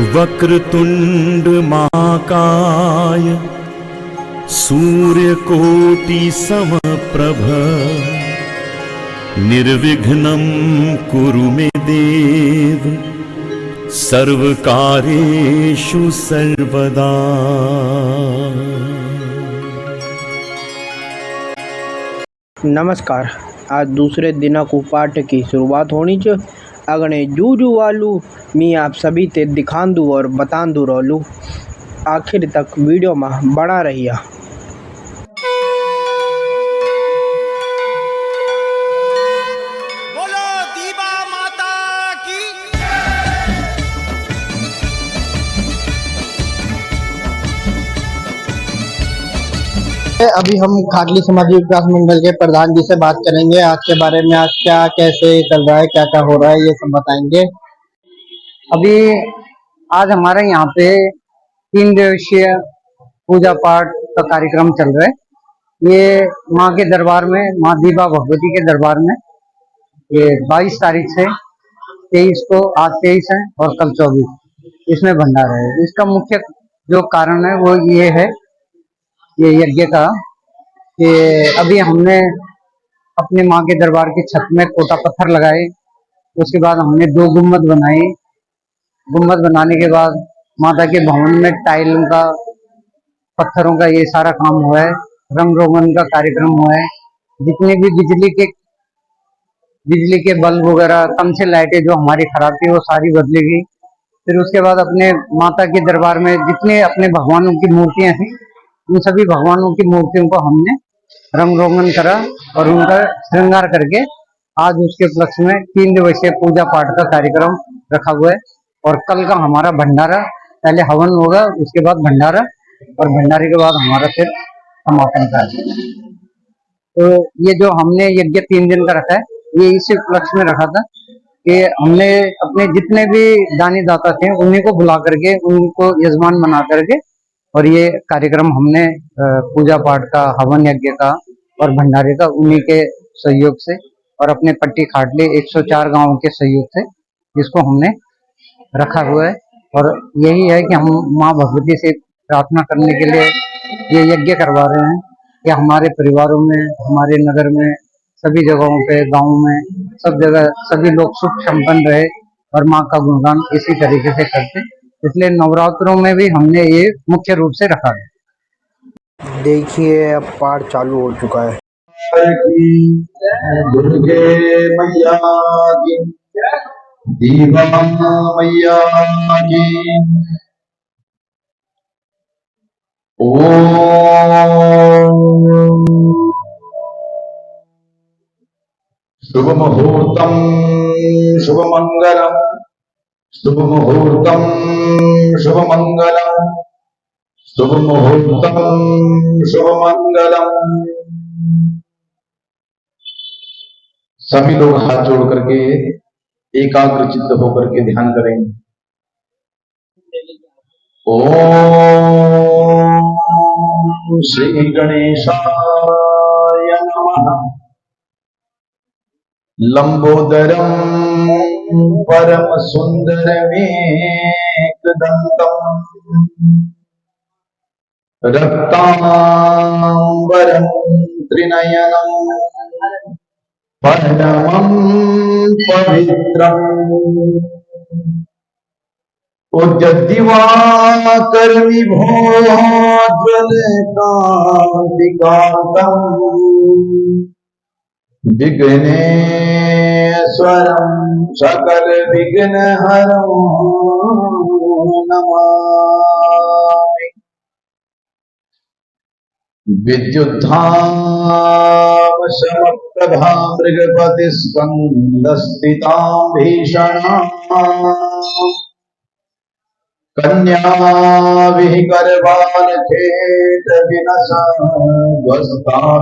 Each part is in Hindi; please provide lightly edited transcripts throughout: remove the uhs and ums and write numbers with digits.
वक्रतुंड महाकाय सूर्यकोटि समप्रभ निर्विघ्नं कुरु मे देव सर्वकार्येषु सर्वदा। नमस्कार। आज दूसरे दिन को पाठ की शुरुआत होनी च अगने जूजू वालू मी आप सभी ते दिखान दूँ और बतान दूँ रोलू। आखिर तक वीडियो में बना रहिया। बोलो दीवा माता की। अभी हम खाटली समाजी विकास मंडल के प्रधान जी से बात करेंगे। आज के बारे में, आज क्या कैसे चल रहा है, क्या क्या हो रहा है, ये सब बताएंगे। अभी आज हमारे यहाँ पे 3 दिवसीय पूजा पाठ का कार्यक्रम चल रहा है। ये माँ के दरबार में, माँ दीवा भगवती के दरबार में, ये 22 तारीख से 23 को, आज 23 है और कल 24, इसमें भंडारा है। इसका मुख्य जो कारण है वो ये है, ये यज्ञ का, कि अभी हमने अपने माँ के दरबार की छत में कोटा पत्थर लगाए। उसके बाद हमने 2 गुम्बद बनाई। गुम्बद बनाने के बाद माता के भवन में टाइल का, पत्थरों का ये सारा काम हुआ है। रंग रोगन का कार्यक्रम हुआ है। जितने भी बिजली के बल्ब वगैरह, कम से लाइटें जो हमारी खराब थी वो सारी बदलेगी। फिर उसके बाद अपने माता के दरबार में जितने अपने भगवानों की मूर्तियां थी, उन सभी भगवानों की मूर्तियों को हमने रंग रोगन करा और उनका श्रृंगार करके आज उसके उपलक्ष्य में 3 दिवसीय पूजा पाठ का कार्यक्रम रखा हुआ है। और कल का हमारा भंडारा, पहले हवन होगा, उसके बाद भंडारा, और भंडारे के बाद हमारा फिर समापन का। तो ये जो हमने यज्ञ 3 दिन का रखा है, ये इसी उपलक्ष्य में रखा था कि हमने अपने जितने भी दानी दाता थे उन्हीं को बुला करके, उनको यजमान बना करके, और ये कार्यक्रम हमने पूजा पाठ का, हवन यज्ञ का और भंडारे का उन्हीं के सहयोग से और अपने पट्टी खाटली 104 गांवों के सहयोग से इसको हमने रखा हुआ है। और यही है कि हम माँ भगवती से प्रार्थना करने के लिए ये यज्ञ करवा रहे हैं कि हमारे परिवारों में, हमारे नगर में, सभी जगहों पे, गाँव में, सब जगह सभी लोग सुख संपन्न रहे और माँ का गुणगान इसी तरीके से करते। इसलिए नवरात्रों में भी हमने ये मुख्य रूप से रखा है। देखिए अब पाठ चालू हो चुका है। दुर्गे मैया की, दीवा मैया की। ओम शुभ मुहूर्तम शुभ मंगलम, शुभ मुहूर्तम शुभ मंगलम, शुभ मुहूर्तम शुभ मंगलम। सभी लोग हाथ जोड़ करके एकाग्र चित्त होकर के ध्यान करेंगे। ओम श्री गणेशाय नमः। लंबोदरम परम सुंदरमेकदंतम, रक्तांबरम त्रिनयनम, परमं पवित्रम्, उद्यद्दिवाकर विभोज्वलकान्तिकान्तम्, विघ्नेश्वरं सकल विघ्नहरं नमामि। विद्युद्धाम समप्रभा मृगपति स्कंदस्थितां भीषणाम्, कन्या विहिकरवान खेत विनसा ध्वस्ताभिरासेविता,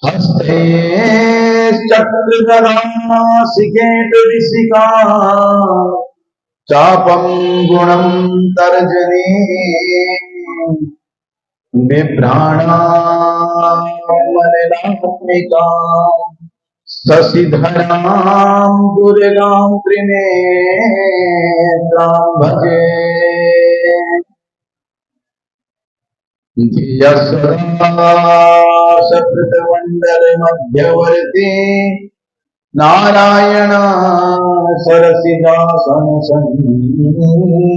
हस्ते चक्रधरासिकेत विशिका, चापं गुणं तर्जनी, बिभ्राणामनिलात्मिका, शशिधरां दुर्गां त्रिनेत्रां भजे धिया सदा सकृतमण्डलमध्यवर्ती नारायण सरसिदासन सन्निविष्ट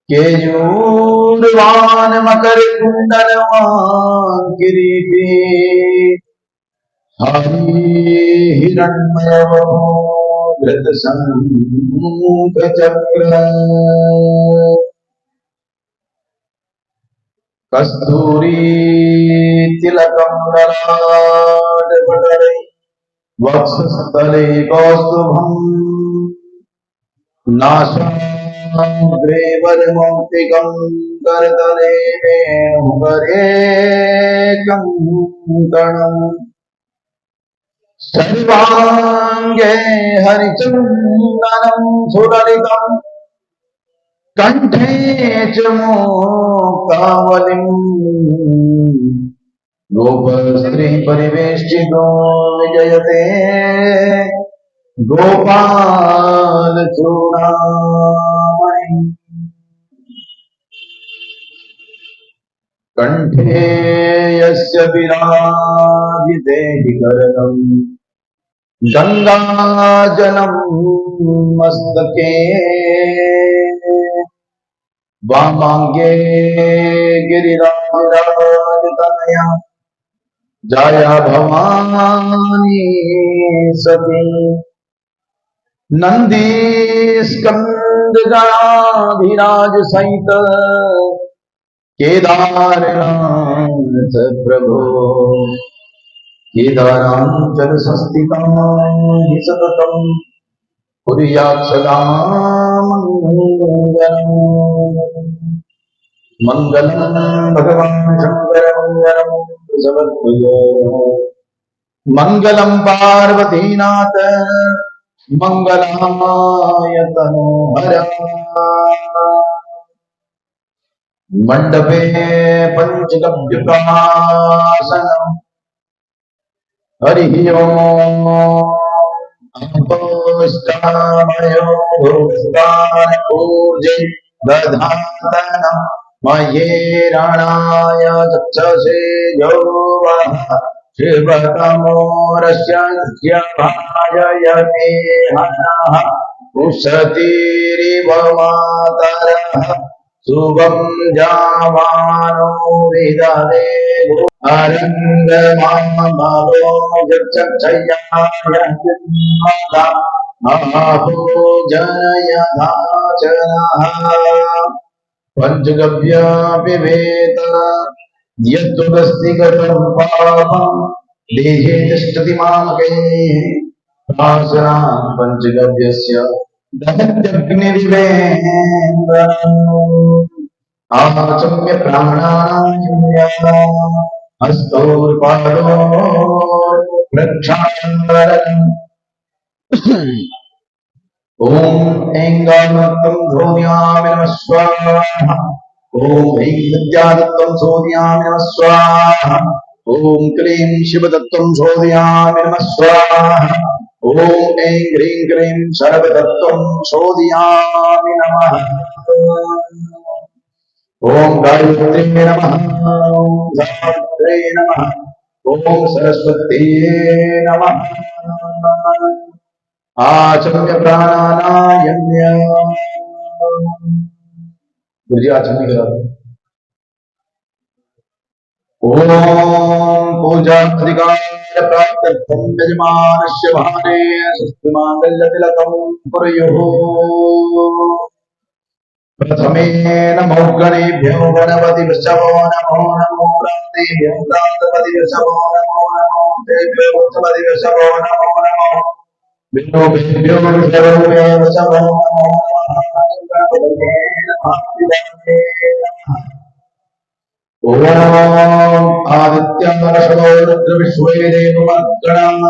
केयूरवान मकर कुंडलवान किरीटी हरि हिरण्मय धृत शंख चक्र कस्तूरी तिलकं ललाटपटले वक्षस्थले कौस्तुभम् नासाग्रे वरमौक्तिकं करतले वेणुकरे कङ्कणम् सर्वाङ्गे हरिचन्दनं सुललितम् कंठे च मोक्तावलिम् गोपस्त्री परिवेष्टितो विजयते गोपाल चूड़ामणि कंठे यस्य विराजिते करम् गंगाजलं मस्तके वामांगे गिरिराजतनया जया भवानी सती नंदी स्कंद गणाधिराज सहित केदारनाथ प्रभो केदारांचल संस्थितं हि सततं कुर्यात् सदा मंगलम् भगवान् शंकर मंगलम् वृषभध्वज मंगलम् पार्वतीनाथ मंगलाय तनोहर मंडपे पंचगव्यकासनम् हरिः ओम् अपोष्टामयो भूस्तानपूर्जे दधातन मयेरणाय चक्षसे यौवः शिवतमोरस्य भाजयते हनः उशतीरिव मातरः शुभं जावानो विदधे अरङ्गमामलो जक्षयाय आहो जनयधाचनः पंचगव्यापिभेत यद्वदस्ति गतं पापं देहे तिष्ठति मामकैः प्रासनां पंचगव्यस्य दहत्यग्निरिवेन्द्रम् आचम्य प्राणानां हस्तोर्पादो रक्षाम्बरम् ओम ऐंगानत्तं ध्वन्यामि नमः स्वाहा ओम ऐं विद्यादत्तं सोदयामि नमः स्वाहा ओम क्लीं शिवदत्तं सोदयामि नमः स्वाहा ओम ऐं ह्रीं क्लीं सर्वदत्तं सोदयामि नमः ओम गायत्रे नमः ओम सावित्रे नमः ओम सरस्वती नमः आचम्य प्राणानायम्य गुरुजी आचम्य करा दो ओम पूजा अधिकार प्राप्त्यर्थं यजमानस्य भाने स्वस्ति मांगल्य तिलकं कुर्युः प्रथमेन मौगणेभ्यो गणपति वृषभो नमो नमो प्राप्तेभ्यो प्राप्तपति वृषभो नमो नमो देभ्यो वृषभति वृषभो नमो नमो विष्णुभ्यो वृषभो वृषभो नमो नमः ओम आदित्यमनशो रुद्र विश्वे देवमर्गणः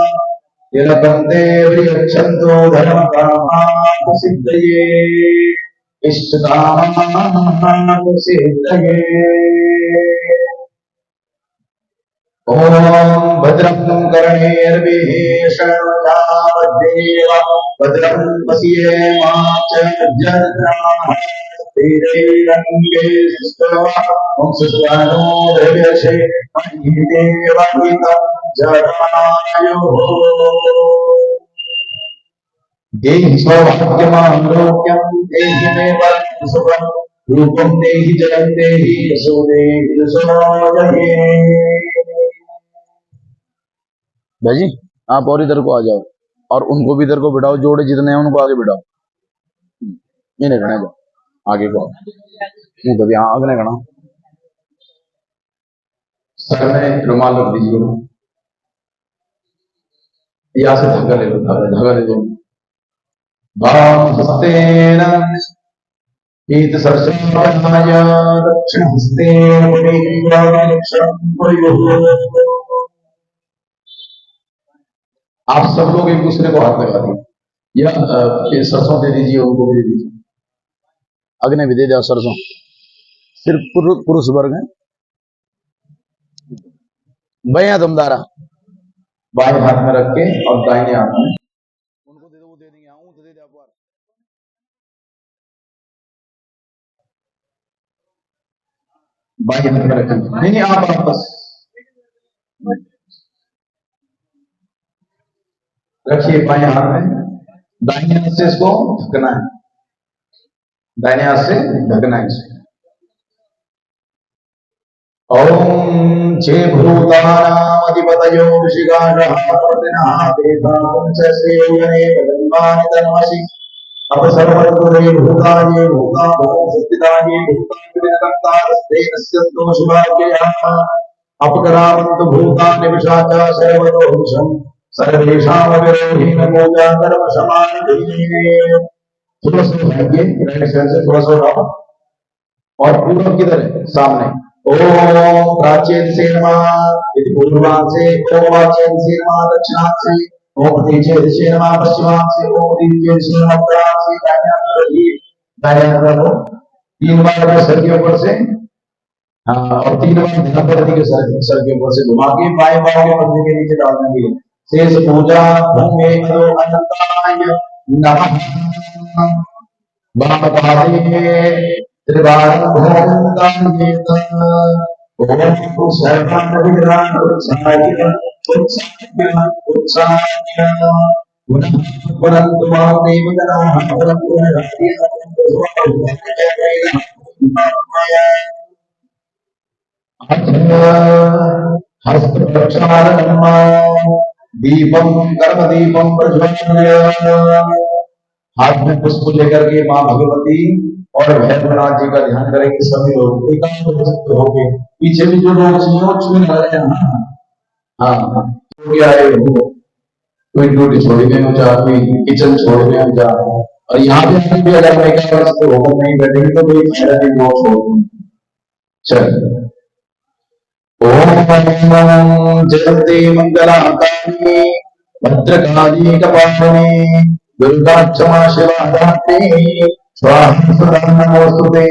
तिलकं देवि यच्छन्तु धर्मकामाः सिद्धये इष्टकामाः सिद्धये ओम भद्रं कर्णेर्भिः शृणुयामदेव भद्रं पश्येमाक्षजत्राः स्थिरैरङ्गे सुष्ठुवांसुष्वानो द्रव्यसे महिदेवहितं जगायुः देहि सौभाग्यमारोग्यं देहि मे परं सुखं रूपं देहि जलं देहि यशो देहि यशो जये। भाई जी आप और इधर को आ जाओ और उनको भी इधर को बिठाओ, जोड़े जितने हैं उनको आगे बिठाओ। ये नहीं करना, जाओ आगे को नहीं तो यहाँ आगे नहीं करना। सर में रुमाल रख दीजिए, यहाँ से धागा ले लो, धागा ले लो। हस्तेन ईत सरस्वत्याय दक्षिण हस्तेन आप सब लोग एक दूसरे को हाथ लगा दीजिए, या सरसों दे दीजिए, उनको भी दे दीजिए। अग्नि भी दे जाओ सरसों। सिर्फ पुरुष वर्ग है। भैया तुमदारा बाएं हाथ में रख के और दाहिने हाथ में उनको दे दो, वो दे देंगे। ऊँट दे दे आप बाएं हाथ में रखें। नहीं आप बस रखिए बाएं हाथ में, दाहिने हाथ से इसको ढकना है, दाहिने हाथ से ढकना है इसको। ओम जे भूतानामधिपतयो ऋषिगाणः देवांससेवने भगवान् तन्मसि अपसर्वतुरे भूताये भूताभवो सत्तिदाये भूतान्विदकर्तारस्ते नश्यन्तो शुभाग्ययाः अपकरावन्तु भूतानि विशाचा सर्वतो हुषम् सर्वेषामविरोधीन पूजा कर्म समानधीने। थोड़ा सा भाग्य राइट साइड से थोड़ा सा उठाओ और पूर्व किधर है? सामने। ओम प्राचीन से नमः, पूर्वांग से ओम प्राचीन से नमः, दक्षिणांग से ओम दीचे से नमः, पश्चिमांग से ओम दीचे से नमः, उत्तरांग से दायां रखो। 3 बार सर के ऊपर से, हाँ, और 3 बार धनापति के सर के ऊपर से घुमा के बाएं पांव के पंजे के नीचे डाल देंगे। शेष पूजा भूमे अदो अनंताय नमः। बापादे त्रिवारं भोगान्येत ओम सर्वं विग्रहं उत्साह्य पुनः परन्तु मां देवगणाः परन्तु हस्त प्रक्षालनम् दीपम कर्म दीपम प्रज्वलय। हाथ में पुष्प लेकर के मां भगवती और भैरवनाथ जी का ध्यान करेंगे सभी लोग एकांत होंगे। पीछे भी जो लोग छुए न रहे हैं। हाँ क्या है वो, कोई ड्यूटी छोड़ी गए हो चाहे कोई किचन छोड़ गए हो चाहे, और यहाँ पे भी अगर मैं क्या तो होकर नहीं बैठेंगे तो कोई फायदा नहीं वो छोड़। चल ओम जगते मंगलाकारिणी भद्रकाली कपालिनी दुर्गा क्षमा शिवा धात्री स्वाहा सदा नमोस्तुते।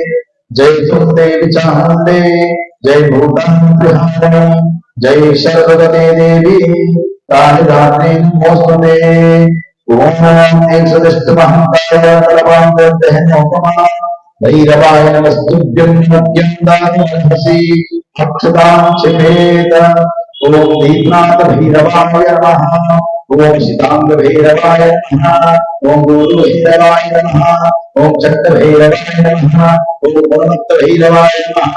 जय तुम देवी चामुंडे, जय भूतान त्रिहारिणी, जय शरदवती देवी कालिदात्री नमोस्तुते। ओम एकसदष्ट महाकाय कलपांतर्दहनोपमा भैरवाय नमस्तुभ्यं मध्यं दानमहसि अक्षतां चिमेत। ओम दीपनाथ भैरवाय नमः, ओम सीतांग भैरवाय नमः, ओम गुरु भैरवाय नमः, ओम चक्र भैरवाय नमः, ओम उन्मत्त भैरवाय नमः,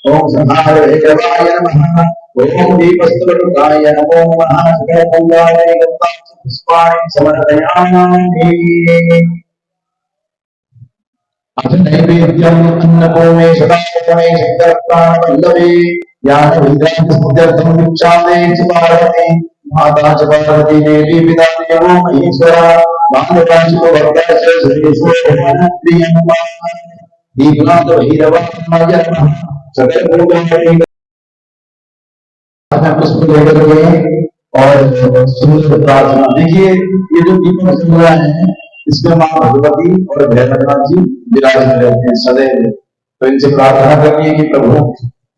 ओम संहार भैरवाय नमः, ओम दीपस्तुकाय नमो नमः। सकलमंगलाय पुष्पाणि समर्पयामि। अथ नैवेद्यम् अन्नपूर्णे शतापूर्णे शक्करप्राणवल्लभे यान विद्यार्थं भिक्षादे च पार्वती माता च पार्वती देवी पिता देवो महेश्वरा बांधवांश को भक्तस्य श्रीश्वर प्रियंका दीपनाथ भैरवाय नमः। सकल भूतों पुष्प लेकर के और सुंदर प्रार्थना। देखिए ये जो दीपक चल रहा है इसमें मां भगवती और भैरवनाथ जी विराजमान रहते हैं सदैव। तो इनसे प्रार्थना करनी है कि प्रभु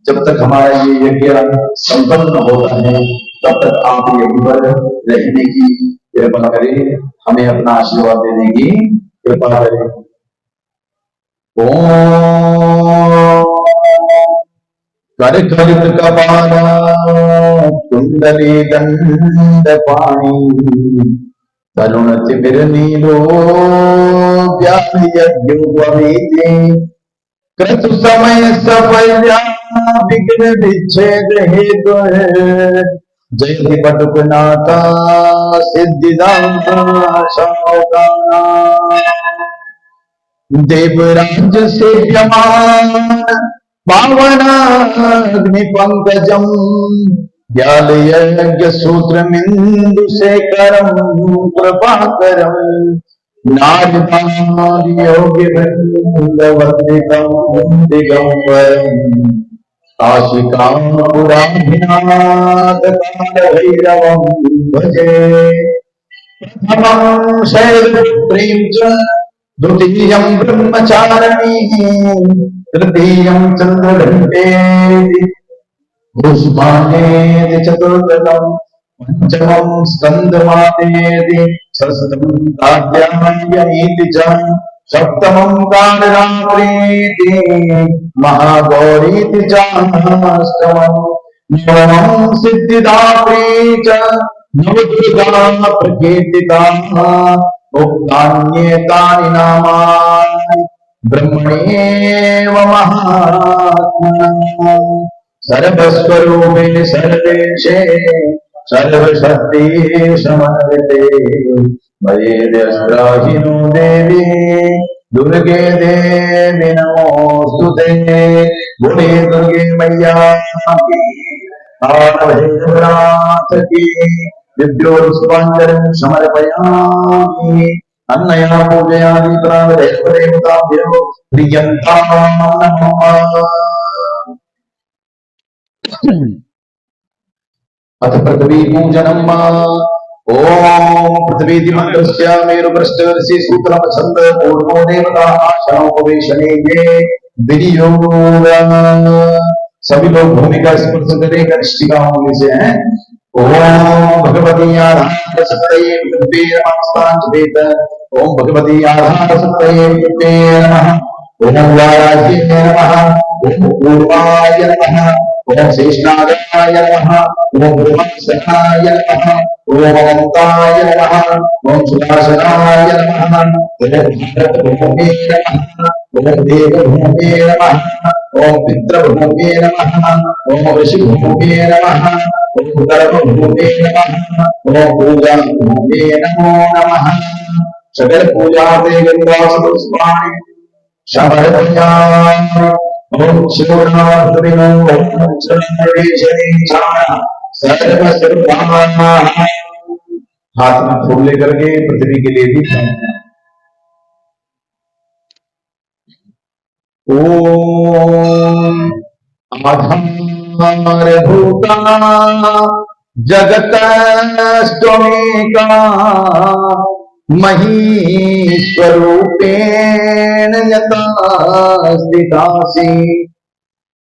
जब तक हमारा ये यज्ञ संपन्न होता है तब तक आप यहीं पर रहने की कृपा करें, हमें अपना आशीर्वाद देने की कृपा करें। ओम कर कलित कपाला कुंडली दंड पाणी तरुण तिमिर नीलो व्यास यज्ञोपवीति क्रतु समय सफल्या विघ्न विच्छेद हेतु जयति पटुकनाथा सिद्धिदाता शौकाना देवराज सेव्यमान पावनाग्नि पंकजम व्याल यज्ञ सूत्रमिंदु शेखरम प्रभाकरम नारदार योगी वृंदवद्रिकम दिगंबरम काशिकां पुराधिनाथ कालभैरवं भजे। प्रथमं शैलपुत्रीं च द्वितीयं ब्रह्मचारिणी तृतीयं चन्द्रघण्टेति पुष्पाणेति चतुर्थकं पंचमं स्कंदमातेति षष्ठं कात्यायनीति च सप्तमं कालरात्रीति महागौरीति च अष्टमं नवमं सिद्धिदात्री च नवदुर्गा प्रकीर्तिता उक्तान्येतानि नामानि ब्रह्मणेव महात्मना सर्वस्वरूपे सर्वेशे सर्वशक्ति समन्विते मयेद्यस्त्राहिनो देवी दुर्गे देवी नमोस्तुते। बोले दुर्गे मैया की भैरवनाथ की दिव्योत्सवाञ्जलिं समर्पयामि। अन्नया पूजयामि प्राणदेवताभ्यो प्रियन्तां नमः। अथ पृथ्वी पूजनम्। ओम पृथ्वी मंत्रस्य मेरुपृष्ठस्य सूत्रम छंद पूर्णो देवता शनोपवेशने ये विनियोग। सभी लोग भूमि का स्पर्श करें, कनिष्ठिका होने से हैं। ओम भगवती आधार सत्तये पृथ्वी नमस्तांचेत। ओम भगवती आधार सत्तये पृथ्वी नमः। ओम वाराज्ये नमः। ओम पूर्वाय नमः। ओम शेषनागाय नमः। ओम ब्रह्मस्थाय नमः। ओम अनंताय नमः। ओम सुदासनाय नमः। ओम भारतभूमे नमः। ओम देवभूमे नमः। ओम पितृभूमे नमः। ओम ऋषिभूमे नमः। ओम कर्मभूमे नमः। ओम पूजाभूमे नमो नमः। सकल पूजा ते गंगा पुष्पाणि समर्पयामि। ओम शिवनाथविनो ओम चंद्रवेशने चाण सर्वसर्वात्मा। हाथ में फूल लेकर के पृथ्वी के लिए भी ओम आधार भूता जगत स्वमेका महीश्वरूपेण यथा स्थितासि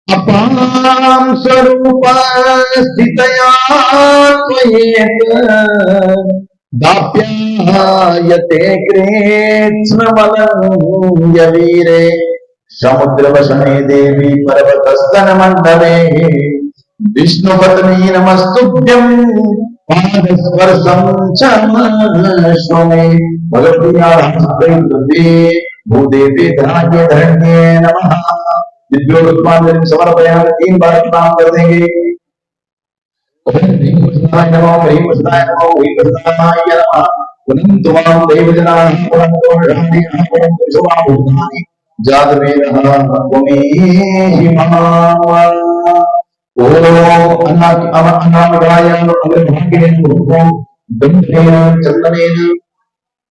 अपां स्वरूप स्थितया त्वयेत दाप्यायते कृत्स्नवलं यवीरे समुद्रवसने देवी पर्वतस्तन मंडले विष्णुपत्नी नमस्तुभ्यं पादस्पर्शं च मश्नुमे। भगवती आराधने भूदेवी धनाढ्य धरण्ये नमः। दिव्योत्पादन समर्पयामि। 3 बार प्रणाम कर देंगे। ओम ह्रीं कृष्णाय नमः। ह्रीं कृष्णाय नमः। ह्रीं कृष्णाय नमः। पुनन्तु मां देवजनाः पुनन्तु शान्ति ओम विश्वाभूतानि जातवेदः त्वमेहि माम्। ओम अनामगाय अग्रभागिने ओम दंडेन चंदनेन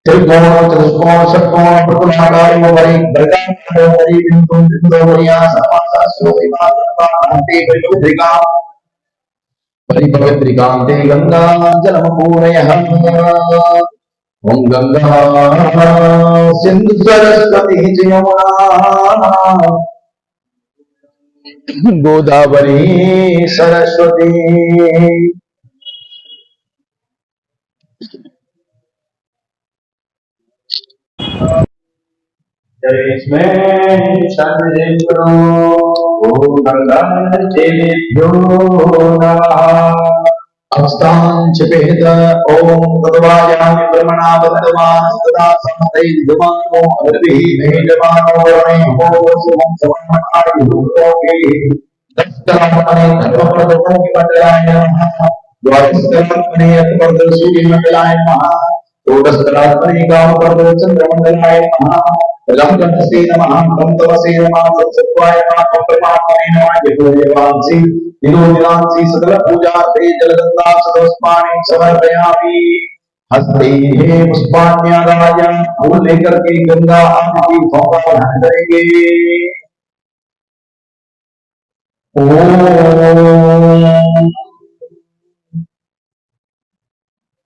त्रिकोण चतुष्कोण षट्कोण प्रतुलाकारो वै वर्गाकारो वै बिंदु बिंदु वैया समासास्यो विभागन्ते पवित्रिका परिपवित्रिकान्ते गंगा जलमपूरयः। ओम गंगा सिंधु सरस्वती यमुना गोदावरी सरस्वती जयस्मै शनिश्चरो ॐ गङ्गाजलेभ्यो नमः अवस्थाञ्चपेत ॐ तद्वायामि ब्रह्मणा वर्तमानस्तदा समतैर्यमानो अग्रभिः मेजमानो वरणेभ्यो शुभं समन्मनायुः दक्षिणात्मने धर्मप्रदोषिमण्डलाय नमः द्वादशकर्मणे अर्थप्रदोषिमण्डलाय नमः षोडशकलात्मने कामप्रदोषचन्द्रमण्डलाय नमः रंगतसे नमः रंगतवसे नमः सत्सत्वाय नमः परमात्मने नमः यतोयवांसि निरोधिनांसि सकल पूजार्थे जलगंगा सदस्मानि समर्पयामि हस्ते हे पुष्पाण्यादाय फूल लेकर के गंगा आरती का ध्यान करेंगे ओम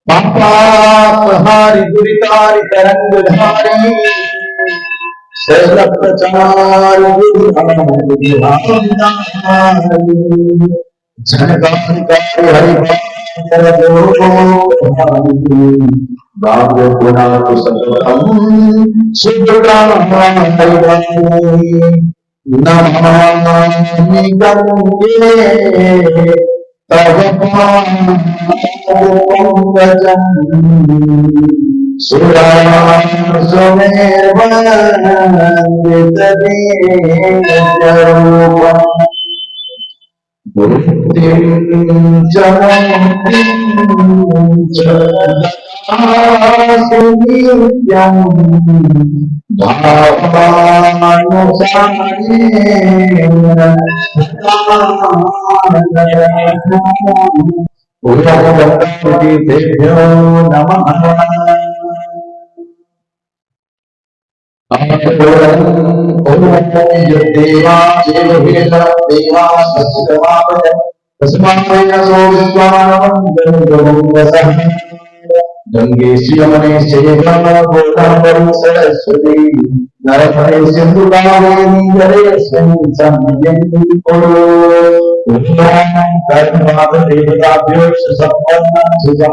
पापापहारि दुरितारि तरंगधारी शैल प्रचार जनकारिकारी हरि भाग्य गुणा कुशलम सुखदायी नमामि गंगे तव पादपङ्कजं सुरासुमेर्वन्दितदीनरूपम् बुद्धिं च मुक्तिं च ददासि नित्यं भावानुसारेण देभ्यो नमः गंगे शिवमने गोदावरी सरस्वती नरहरे सिंधु कावेरी जले देवताभ्यो सुसंपन्नं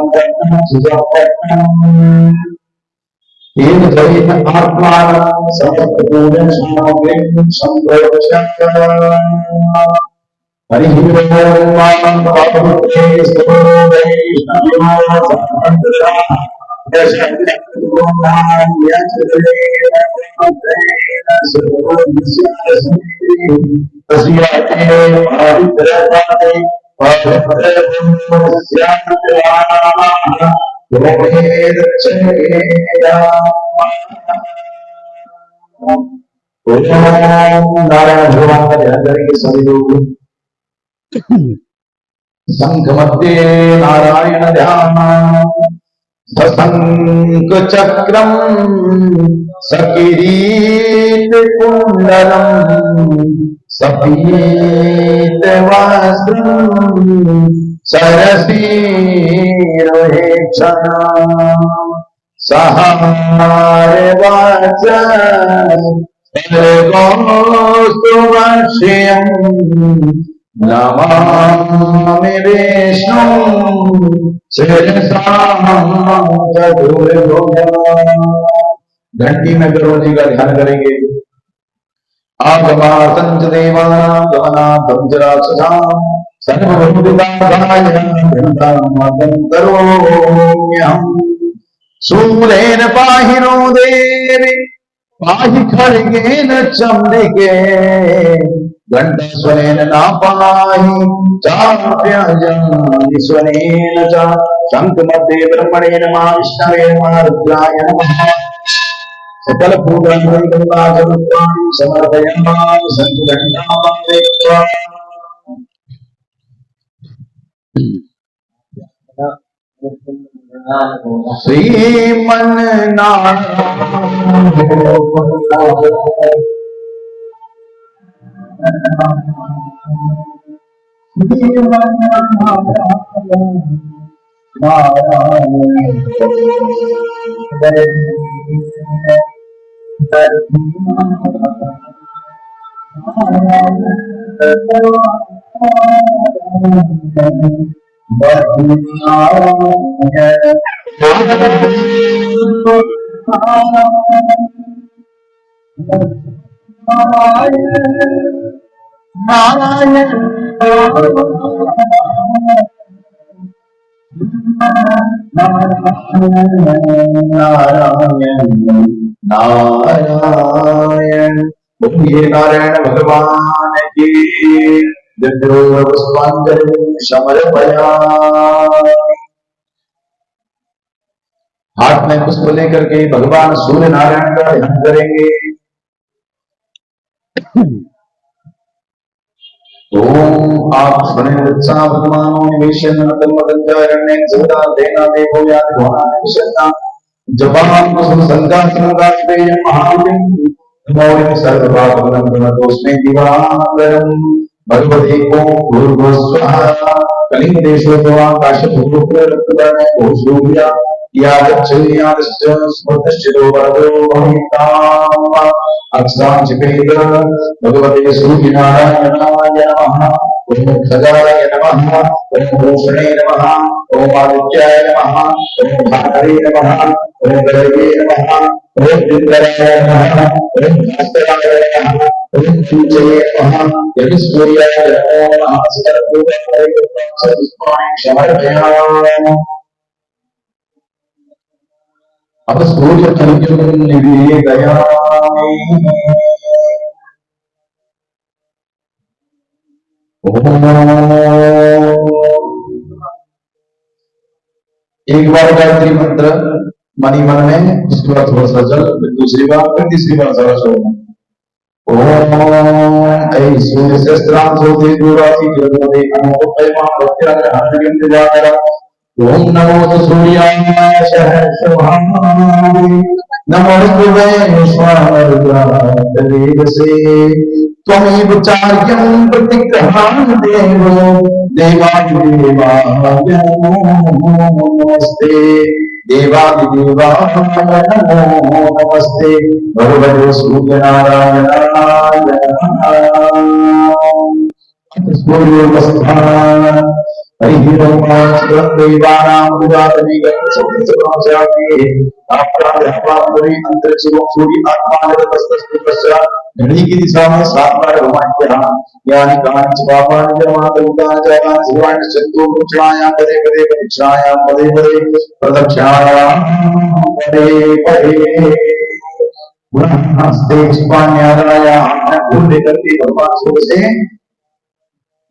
जैन आत्मानं समस्त पूजन सामग्रीं संप्रोक्षण हरि ओम मानं पावते स्तोत्रे नारायण भगवान का ध्यान करेंगे सभी लोग संघ मध्य नारायण ध्यान सशंक चक्रम सकिरीट कुंडलम सफेद वस्त्रम सरसीरोहेक्षण सहार वचन गोस्तुवश्यम नमामि विष्णु शिरसा घंटी में गुरु जी का ध्यान करेंगे आगमा संच देवानां गमनार्थं च राक्षसां सर्वभूताय घृतामतं करोम्यहम् शूलेन पाहि नो देवी पाहि खड्गेन चण्डिके घंटास्वरेण न पाहि चाप्यजं स्वरेण च शंख मध्ये ब्रह्मणे नमः विष्णवे नमः रुद्राय नमः सकल पूजानि समर्पयामि संघटनां नारायण बोलिए नारायण भगवान की विद्रोह पुष्पांजलि समर्पयामि। हाथ में पुष्प लेकर के भगवान सूर्य नारायण का ध्यान करेंगे। ओम आप स्वनेच्छा भगवानो निवेशन तन्मदंचारण्य सदा देना देवो याद भवान निवेशना जपान कुसुम संगासनगास्तेय महाविद्यं नमों सर्वपापनंदन दोषमे दिवाकरं भगवते को भूर्भुवस्वः कलिंग देशो आकाश भूर्भुवस्वः भूषूर्या यादच्छयादश्च स्मृतश्चिरो वरदो भविताम् अक्षांचिपेत भगवते सूर्यनारायणाय नमः ओम खगाय नमः ओम भूषणे नमः ओम आदित्याय नमः ओम भास्करे नमः ओम गणपतये नमः ओम इंद्राय नमः ओम भास्कराय नमः ओम सूर्याय नमः यदि सूर्याय नमः सर्वभूताय समर्पयामि। अब सूर्य तर्जुन निवेदयामि। एक बार गायत्री मंत्र मनी मन में, उसके बाद थोड़ा सा जल, फिर दूसरी बार, फिर तीसरी बार सारा छोड़ना। ओम ऐ सूर्य सहस्त्रांश होते दूरासी जगोदे अनोपयमा प्रत्याग्रह हरिंद्र जागरा। ओम नमो सूर्याय सहस्रभानुः नमोस्तुते विश्वावरदेवसे त्वमेव चार्यं प्रतिग्रहान् देवो देवादिदेवाय नमोस्ते देवादिदेवाय नमो नमस्ते भगवते सूर्यनारायणाय नमः। सूर्योपस्थान देवानां पुरातनी गच्छति आपराधि अंतरिक्षो सूर्य आत्मा घड़ी की दिशा में 7 बार घुमाएंगे। यानी कांच पापानि जन्मादुकानि जातानि शिवानि चतुर प्रदक्षिणायां पदे पदे प्रदक्षिणायां पदे पदे प्रदक्षिणायां पदे पदे पुनस्ते पुष्पाण्यादाया अपना फूल लेकर के भगवान सूर्य से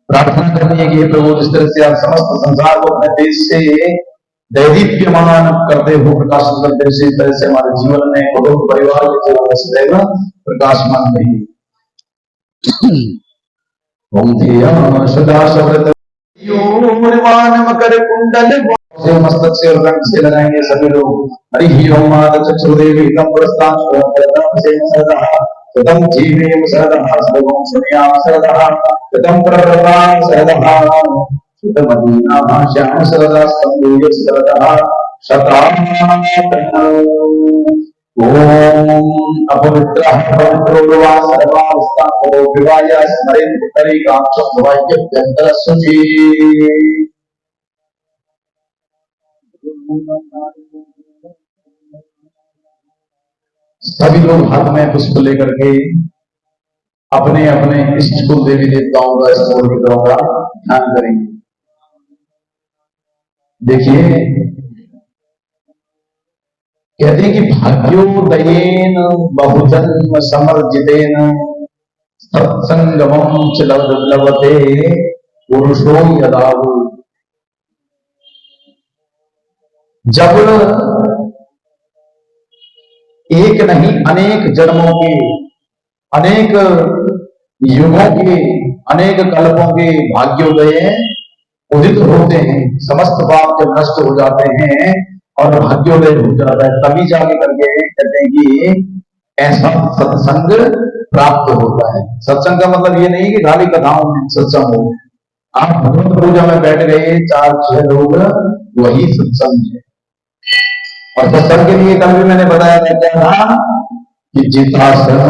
प्रार्थना करनी है कि हे प्रभु जिस तरह से आप समस्त संसार को अपने तेज से दैदीप्यमान करते हो, प्रकाशित करते हो, इसी तरह से हमारे जीवन में कुटुंब परिवार के जीवन में सदैव प्रकाशमान रहिए। ओम धिया सदा सव्रत योर्वाण मकर कुंडल से मस्तक से और कंठ से लगाएंगे सभी लोग। हरि ओम माता चक्षुर्देवी तम प्रस्थान से सदा तदं जीवेम सदा सर्वं शून्यां सदा तदं प्रवृत्तां सदा सुतमदीना भाष्यां सदा संभूय सदा शतां ओम अपवित्रः पवित्रो वा सर्वावस्थाको विवाय स्मरेन् पुत्तरी काक्षं भवाय्यभ्यन्तरसुचि। सभी लोग हाथ में पुष्प लेकर के अपने अपने इष्ट कुल देवी देवताओं का स्तोत्र विग्रहों का ध्यान करेंगे। देखिए कहते हैं कि भाग्योदयेन बहुजन्म समर्जितेन सत्संगमं च लभते पुरुषो यदा। जब एक नहीं अनेक जन्मों के, अनेक युगों के, अनेक कल्पों के भाग्योदय उदित होते हैं, समस्त पाप जब नष्ट हो जाते हैं और भाग्योदय हो जाता है, तभी जाके करके कहते हैं कि ऐसा सत्संग प्राप्त होता है। सत्संग का मतलब ये नहीं कि खाली कथाओं में सत्संग हो। आप भगवत पूजा में बैठ गए 4-6 लोग, वही सत्संग है। और सत्संग के लिए कल भी मैंने बताया था क्या था कि जितासनो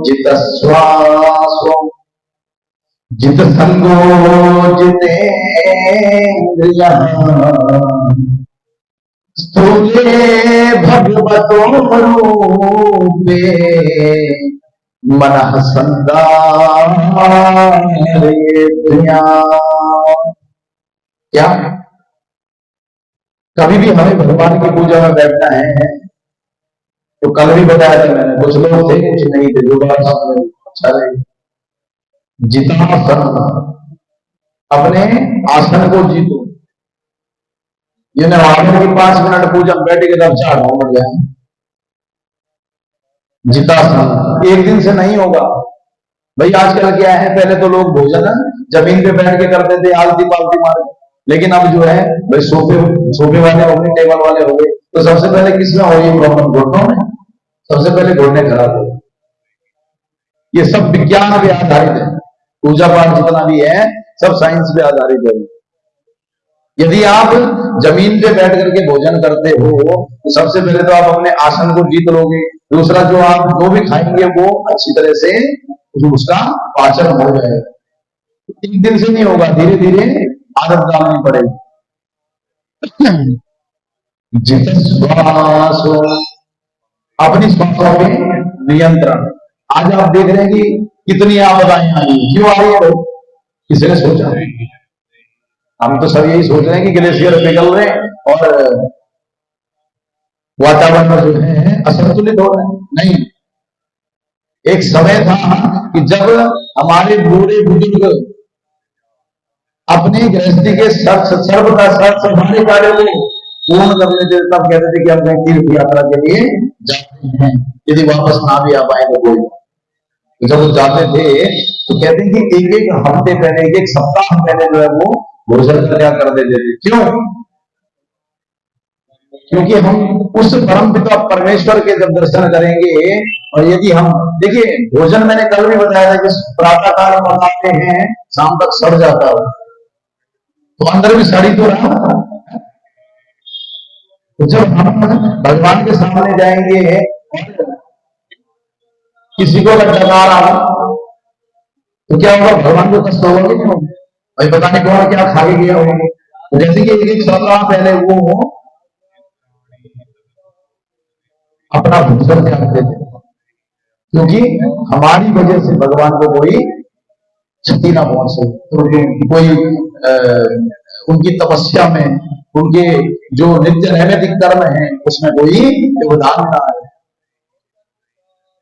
जित श्वासो जित संगो जितेन्द्रियः स्थूले भगवतो रूपे मनः संदारयेद्या। क्या कभी भी हमें भगवान की पूजा में बैठना है तो कल भी बताया था मैंने, कुछ लोग थे कुछ नहीं थे, जो बात अच्छा लगे। जितासन, अपने आसन को जीतो। ये नवाबर की 5 मिनट पूजा में बैठ के तब 4 बढ़ जाए। जितासन एक दिन से नहीं होगा भाई। आजकल क्या है, पहले तो लोग भोजन जमीन पे बैठ के करते थे, आलती पालती मारे, लेकिन अब जो है भाई सोफे वाले हो गए, टेबल वाले हो गए। तो सबसे पहले किसमें हो ये प्रॉब्लम? घुटनों में। सबसे पहले घुटने खराब हो। ये सब विज्ञान पे आधारित है। पूजा पाठ जितना भी है सब साइंस पे आधारित है। यदि आप जमीन पे बैठ करके भोजन करते हो तो सबसे पहले तो आप अपने आसन को जीत लोगे। दूसरा, जो आप जो भी खाएंगे वो अच्छी तरह से उसका पाचन हो जाएगा। एक दिन से नहीं होगा, धीरे धीरे आदत डालनी पड़ेगी। जित श्वास, अपनी श्वासों पे नियंत्रण। आज आप देख रहे हैं कि कितनी आपदाएं आई, क्यों आ रही है? किसी ने सोचा? हम तो सब यही सोच रहे हैं कि ग्लेशियर पिघल रहे हैं और वातावरण जो है असंतुलित हो रहा है। नहीं, एक समय था कि जब हमारे बूढ़े बुजुर्ग अपनी गृहस्थी के सर्व का सारे कार्यों को पूर्ण कर लेते, तब कहते थे कि हम तीर्थ यात्रा के लिए जाते हैं, यदि वापस ना भी आ पाए तो कोई। जब वो जाते थे तो कहते हैं कि एक एक हफ्ते पहले, एक एक सप्ताह पहले जो है वो भोजन का त्याग कर देते थे। क्यों? क्योंकि हम उस परम पिता परमेश्वर के जब दर्शन करेंगे, और यदि हम देखिए, भोजन मैंने कल भी बताया था कि प्रातः काल बनाते हैं, शाम तक सड़ जाता है, तो अंदर भी सड़ी तो रहा। तो जब हम भगवान के सामने जाएंगे, किसी को अगर डरा रहा तो क्या होगा? भगवान को कष्ट होगा कि नहीं होगा? भाई पता नहीं कौन क्या खा के गया होगा। जैसे कि एक सप्ताह पहले वो अपना भोजन त्याग देते, क्योंकि हमारी वजह से भगवान को कोई क्षति ना पहुंचे, तो कोई उनकी तपस्या में, उनके जो नित्य नैमित्तिक कर्म है उसमें कोई व्यवधान ना आए।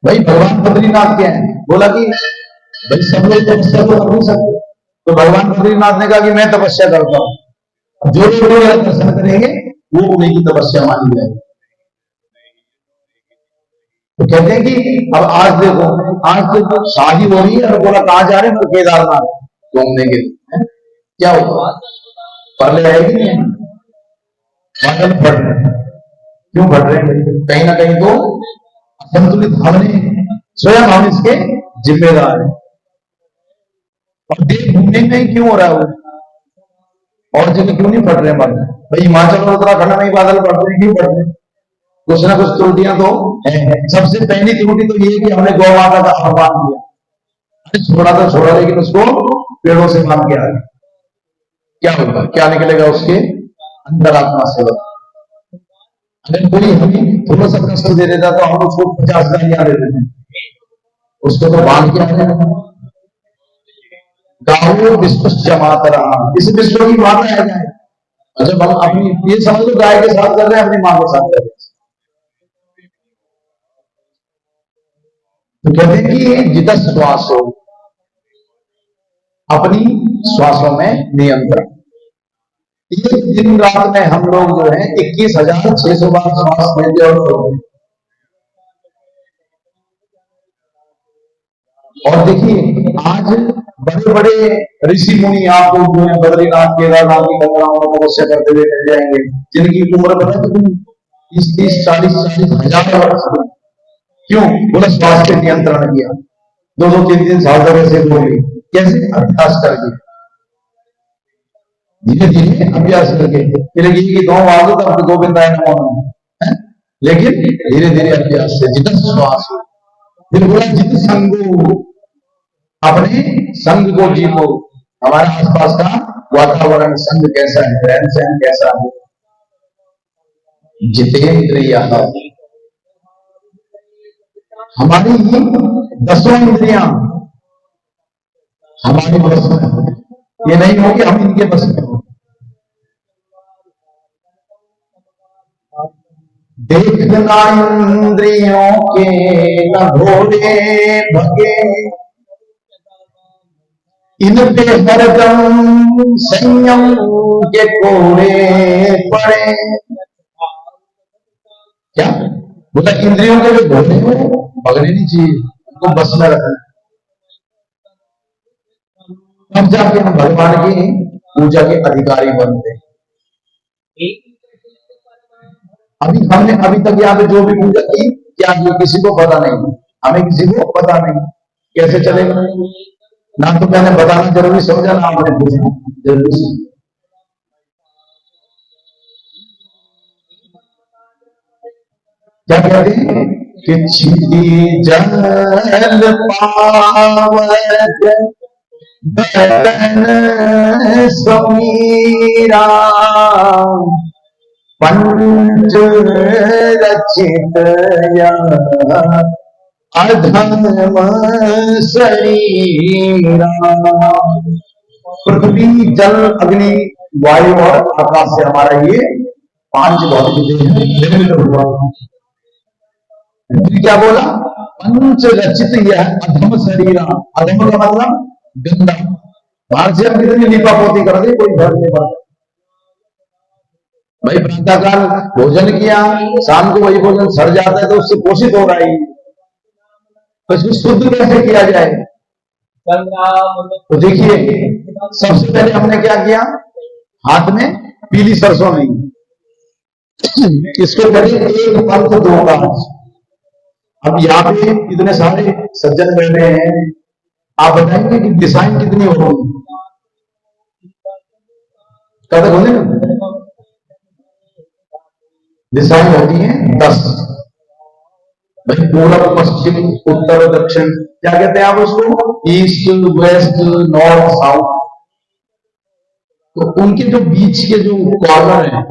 भाई भगवान बद्रीनाथ क्या है? बोला कि भाई सब लोग तपस्या तो कर नहीं सकते, तो भगवान बद्रीनाथ ने कहा कि मैं तपस्या करता हूं, जो लोग मेरा दर्शन करेंगे वो उन्हीं की तपस्या मानी जाएगी। तो कहते हैं कि अब आज देखो, आज तो शादी हो रही है और बोला कहां जा रहे हैं? केदारनाथ घूमने के लिए। क्या होगा? परले है कि नहीं? बादल फट रहे, क्यों फट रहे? कहीं ना कहीं तो असंतुलित हमने स्वयं, हम इसके जिम्मेदार हैं। और देश घूमने में क्यों हो रहा है वो? और जगह क्यों नहीं फट रहे बादल? भाई हिमाचल और उत्तराखंड में ही बादल फट रहे, क्यों फट रहे? कुछ ना कुछ त्रुटियां तो है। सबसे पहली त्रुटि तो ये कि हमने गौ माता का अपमान किया। छोड़ा तो छोड़ा, लेकिन उसको पेड़ों से बांध के आ गए। क्या होगा? क्या निकलेगा उसके अंतरात्मा से? अगर कोई हमें थोड़ा सा कष्ट दे देता तो हम उसको 50 गालियां दे देते, उसको तो बांध के आ गए। गाओ विश्व मातरा, इस विश्व की माता है गाय। जब हम अपनी ये समझ लो गाय के साथ कर रहे हैं, अपनी मां के साथ कर रहे हैं। तो कहते हैं कि जित श्वास हो, अपनी श्वासों में नियंत्रण। ये दिन रात में हम लोग जो है 21,600 बार श्वास लेते और छोड़ते। और देखिए, आज बड़े बड़े ऋषि मुनि आपको जो है बद्रीनाथ केदारनाथ की कथाओं में तपस्या करते हुए मिल जाएंगे, जिनकी उम्र पता है 30-40 हजार वर्ष। क्यों? बोला श्वास पे नियंत्रण किया, 2-3 साल तक ऐसे बोले। कैसे? अभ्यास करके, धीरे धीरे अभ्यास करके। कि दो वालों तब गोविंदाय नमो नमः, लेकिन धीरे धीरे अभ्यास से जित श्वास। फिर बोला जित संगो, अपने संग को जीतो। हमारे आसपास का वातावरण, संग कैसा है, रहन सहन कैसा है, जितेंद्रियः, हमारी 10 इंद्रियां हमारे बस में हो। ये नहीं हो कि हम इनके बस में हो। देखना इंद्रियों के न भोले भगे, इन पे हरदम संयम के कोड़े पड़े। क्या बोला? इंद्रियों के जो भोले हो भगने नहीं चाहिए, उनको बस में रखना। तब जाके हम भगवान की पूजा के अधिकारी बनते हैं। हमने अभी तक यहाँ पे जो भी पूजा की क्या की किसी को पता नहीं, हमें किसी को पता नहीं, कैसे चलेगा? ना तो मैंने बताना जरूरी समझा, ना आपने पूछना जरूरी समझा। क्या कहते हैं कि छिपी जल पावत बदन समीरा, पंच रचित अधम शरीरा। पृथ्वी, जल, अग्नि, वायु और आकाश से हमारा ये 5 भौतिक देह निर्मित हुआ। क्या बोला? पंच रचित यह अधम शरीरा। अधम का मतलब गंदा। बाहर से हम कितनी लिपा पोती कर दे, कोई घर नहीं पाता। भाई प्रातःकाल भोजन किया, शाम को वही भोजन सड़ जाता है तो उससे पोषित हो रहा है, तो इसको शुद्ध कैसे किया जाए? तो देखिए, सबसे पहले हमने क्या किया? हाथ में पीली सरसों ली, इसको करें 1 पंथ 2 काज। अब यहाँ पे इतने सारे सज्जन बैठे हैं, आप बताएंगे कि डिजाइन कितनी होगी? कब तक होने ना? दिशाएं होती हैं 10। भाई पूरब, पश्चिम, उत्तर, दक्षिण, क्या कहते हैं आप उसको? East, west, north, south. तो उनके जो बीच के जो कॉर्नर है,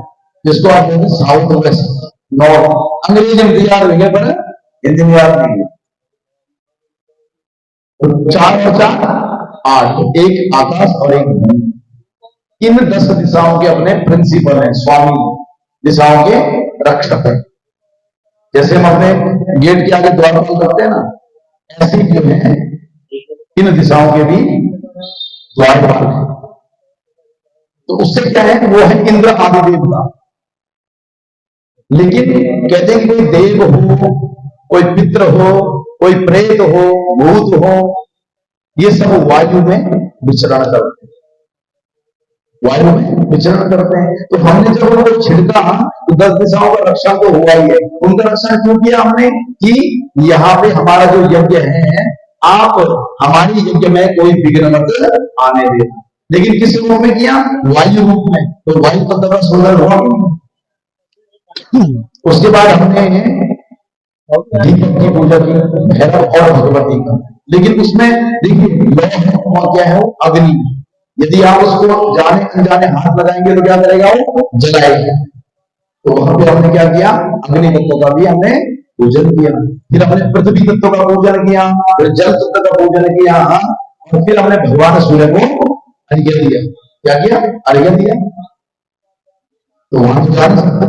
जिसको आप कहते हैं साउथ, वेस्ट, नॉर्थ। अंग्रेजी में दिया लिखे पर हिंदी में याद नहीं। 4 और 4 8, एक आकाश और एक भूमि। इन 10 दिशाओं के अपने प्रिंसिपल हैं, स्वामी, दिशाओं के रक्षक है। जैसे हम अपने गेट के आगे द्वार खोल करते हैं ना, ऐसे जो है इन दिशाओं के भी द्वारपाल है। तो उससे क्या है? वो है इंद्र आदि देवता। लेकिन कहते हैं कि कोई देव हो, कोई पितृ हो, कोई प्रेत हो, भूत हो, ये सब वायु में विचरण करते हैं, वायु में विचरण करते हैं। तो हमने जब उनको छिड़का तो 10 दिशाओं का रक्षण तो हुआ ही है। उनका रक्षण क्यों किया हमने? कि यहाँ पे हमारा जो यज्ञ है, आप हमारी यज्ञ में कोई विघ्न मत आने देना। लेकिन किस रूप में किया? वायु रूप में। तो वायु का तरह सुंदर हुआ। उसके बाद हमने दीपक की पूजा की, भैरव और भगवती का। लेकिन उसमें देखिए लौ क्या है? अग्नि। यदि आप उसको जाने अनजाने हाथ लगाएंगे तो क्या करेगा? वो जलाएगा। तो वहां पे हमने क्या किया? अग्नि तत्व का भी हमने पूजन किया। फिर हमने पृथ्वी तत्व का पूजन किया, फिर जल तत्व का पूजन किया, और फिर हमने भगवान सूर्य को अर्घ्य दिया। क्या किया? अर्घ्य दिया। तो वहां तो जा नहीं सकता।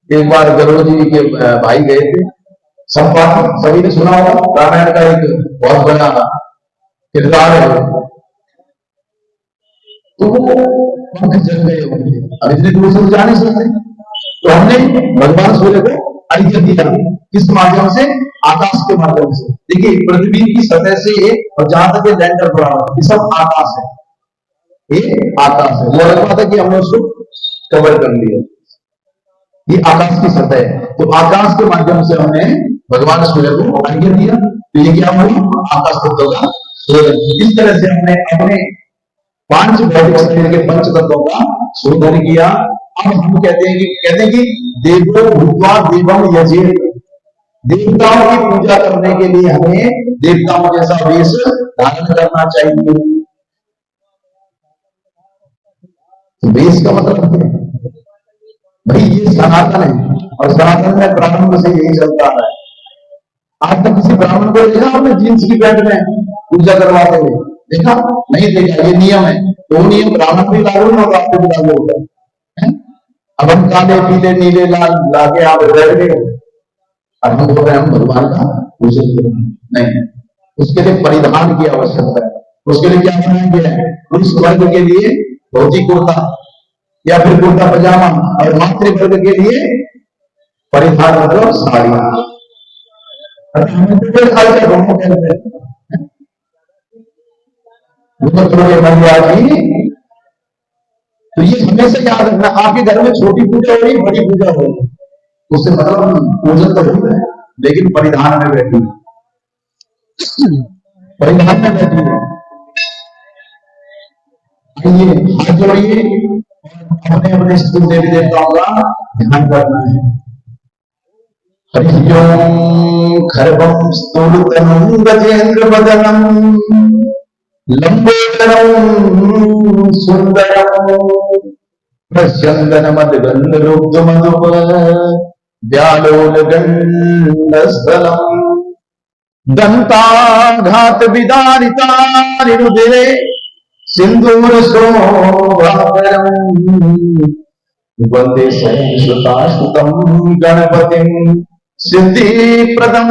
एक बार गरुड़ जी के भाई गए थे, सब बात सभी ने सुना होगा। रामायण का एक बहुत बड़ा किरदार है। तो वो पंख जल गए होंगे, अब इतनी दूर से जा नहीं सकते। तो हमने भगवान सूर्य को अर्घ्य दिया। किस माध्यम से? आकाश के माध्यम से। देखिए पृथ्वी की सतह से और जहां तक ये लैंडर पड़ा ये सब आकाश है, ये आकाश है। वो लग रहा था कि हमने उसको कवर कर लिया, ये आकाश की सतह है। तो आकाश के माध्यम से हमने भगवान सूर्य को अर्घ्य दिया। तो ये क्या हुआ? आकाश तत्व का सूर्य। इस तरह से हमने अपने 5 भौतिक शरीर के पंच तत्वों का शोधन किया। अब हम कहते हैं कि देवो भूत्वा देवम यजेत। देवताओं की पूजा करने के लिए हमें देवताओं जैसा वेश धारण करना चाहिए। तो वेश का मतलब क्या है? भाई ये सनातन है, और सनातन में प्रारंभ से यही चलता है। आज तक किसी ब्राह्मण को देखा आपने जींस की पैंट में पूजा करवाते हुए? देखा? नहीं देखा। ये नियम है, तो नियम ब्राह्मण भी लागू नहीं होगा, आपको भी लागू होगा। अब हम काले पीले नीले लाल लाके आप बैठ गए और हम बोल रहे हैं हम भगवान का पूजन नहीं। उसके लिए परिधान की आवश्यकता है। उसके लिए क्या बनाया गया है? पुरुष वर्ग के लिए धोती कुर्ता या फिर कुर्ता पजामा, और मातृ वर्ग के लिए परिधान मतलब साड़ी। हमें तो साड़ी का दोनों कहते हैं। तो ये हमेशा याद रखना, आपके घर में छोटी पूजा हो रही बड़ी पूजा हो रही, उससे मतलब पूजन तो हो रहा है लेकिन परिधान में बैठी है, परिधान में बैठी है। आइए हाथ जोड़िए, अपने अपने इष्ट देवी देवताओं का ध्यान करना है। हरि ओम खरवम स्थूलतनं गजेंद्र वदनं लंबोदरं सुंदरं प्रस्यन्दनमद्गन्धरुग्धमधुप व्यालोलगण्डस्थलम् दन्ताघातविदारितानिरुदिरे सिन्दूरशोभाकरम् वन्दे संश्रुताश्रुतं गणपतिं सिद्धिप्रदं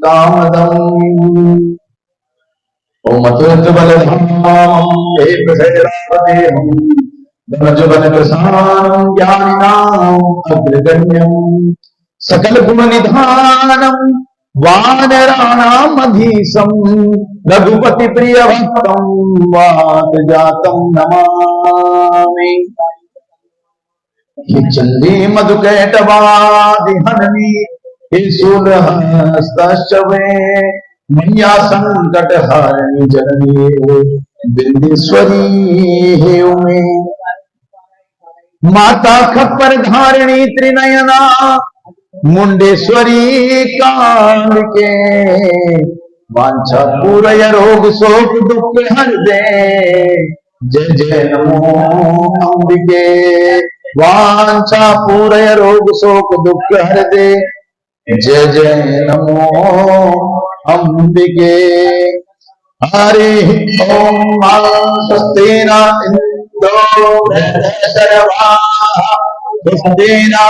कामदम्। ओम अतुलबलधामं देवशैलापतेहं धनजुबलप्रसानं ज्ञानिनां अग्रगण्यं सकलगुणनिधानं वानराणामधीशं रघुपतिप्रियभक्तं वातजातं नमामि। हे चंडी मधुकैटवादिहननी हे शूलहस्तश्चवे मैया संकट हारिणी जननी बिंदेश्वरी हे उमे। माता खप्पर धारिणी त्रिनयना मुंडेश्वरी कालिके वांछा पूरय रोग शोक दुख हर दे जय जय नमो अंबिके। वांछा पूरय रोग शोक दुख हर दे जय जय नमो अंबिके। हरि ओम स्वस्तिना इंद्रो सर्वा स्वस्तिना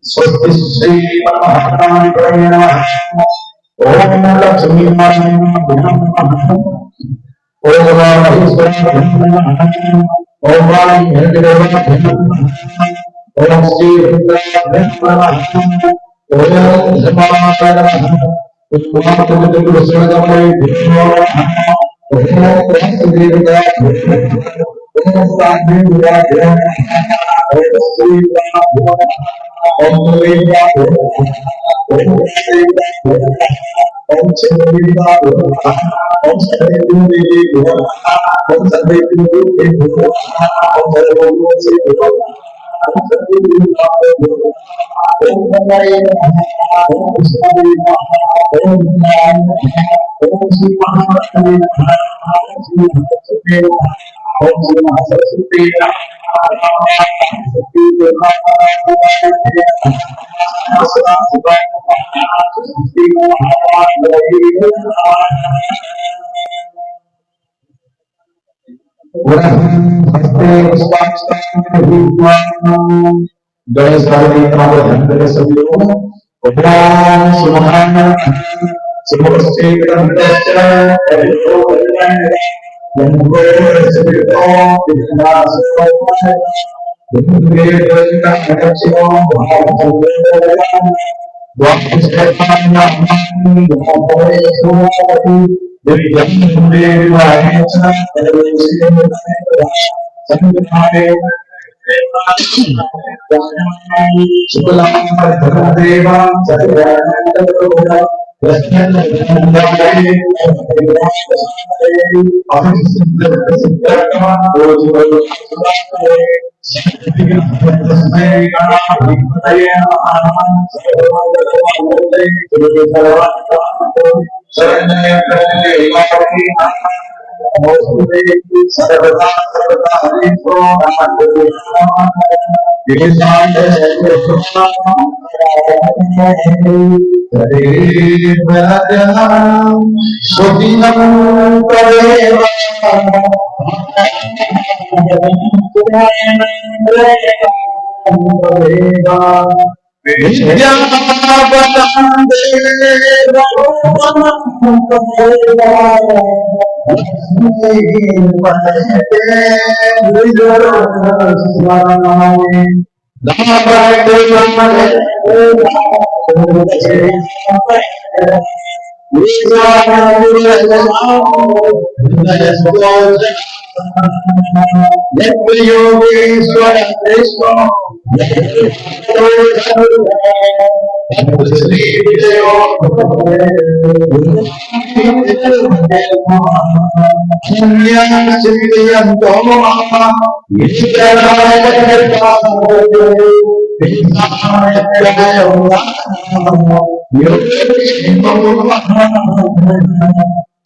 स्वस्ति श्री परमात्माय नमः। ओम लक्ष्मी ओम महेश्वराय नमः। ओम वेंकटेशाय नमः। ओम श्री रुद्राय नमः। ओम धर्माय नमः। गणेश सभी लोग सर्वदा सर्वदा हरितो विद्या योगेश्वर कृष्ण श्री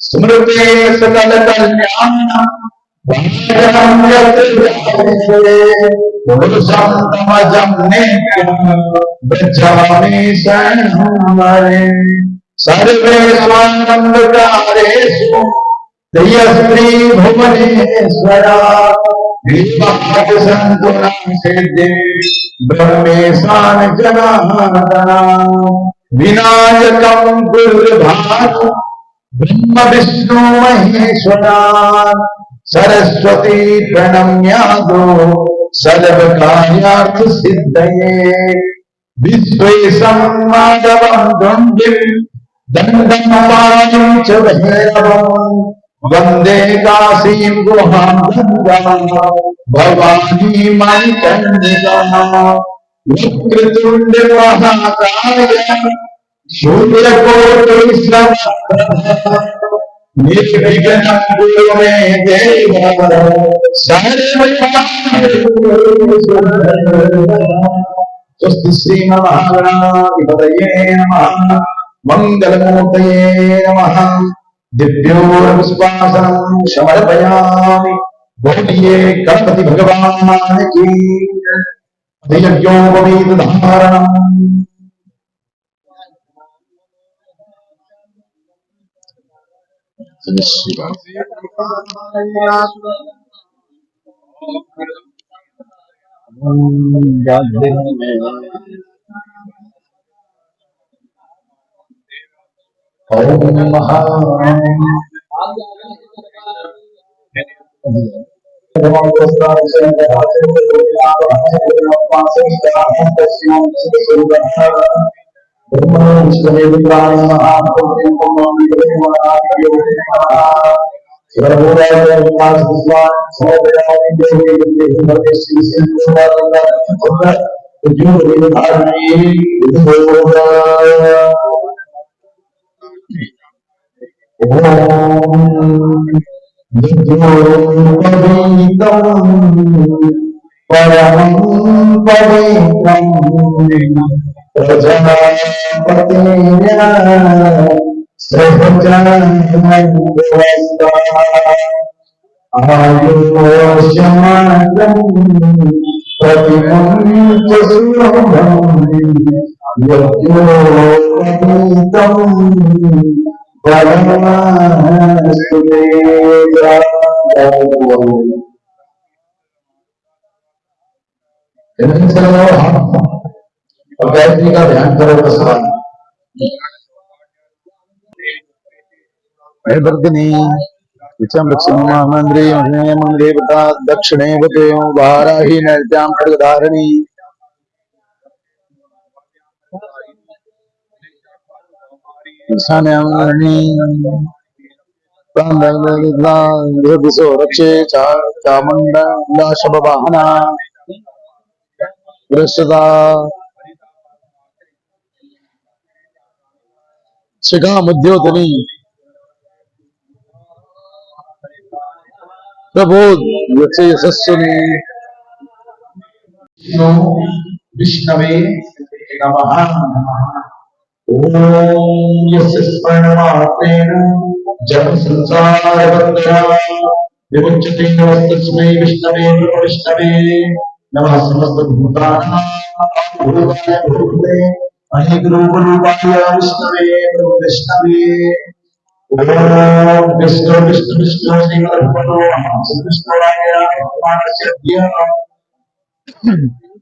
स्मृति सकल कल्याण सर्वेष्वानंदकारेषु दयस्त्री भुवनेश्वरा सिद्धि ब्रह्मेशान जनार्दना विनायकं गुरुभानु ब्रह्म विष्णु महेश्वरा सरस्वती प्रणम्यादो सर्वकार्यार्थ सिद्धये विश्वेशं माधवं दण्डिं दण्डमपाणिं च भैरवं वन्दे काशीं गुहां गङ्गां भवानी मणिकर्णिकां वक्रतुण्ड महाकाय सूर्यकोटि समप्रभा निर्विघ्नं कुरु मे देव स्वस्ति श्रीमहागणाधिपतये नमः मंगलमूर्तये नमः दिव्योर्पुष्पासनं समर्पयामि बोलिए गणपति भगवान की यज्ञोपवीत धारणम् ओम महा और गायत्री का ध्यान करो बस वर्धनी मंद्रे मंद्रे दक्षिणे वाराही नैत्यां खड्गधारिणी रक्षे चामुंडा शबवाहना वृषदा शिखा मुद्योतनी प्रबोध यशस्विनी विष्णवे नमः ओम यस्य स्मरणमात्रेण जब संसार बंधना विमुच्यते नमस्तस्मै विष्णवे विष्णवे नमः समस्त भूतानां भूताय भूते अनेक रूप रूपाय विष्णवे विष्णवे ओम विष्णु विष्णु विष्णु श्रीमद्भगवतो विष्णुराय भगवानस्य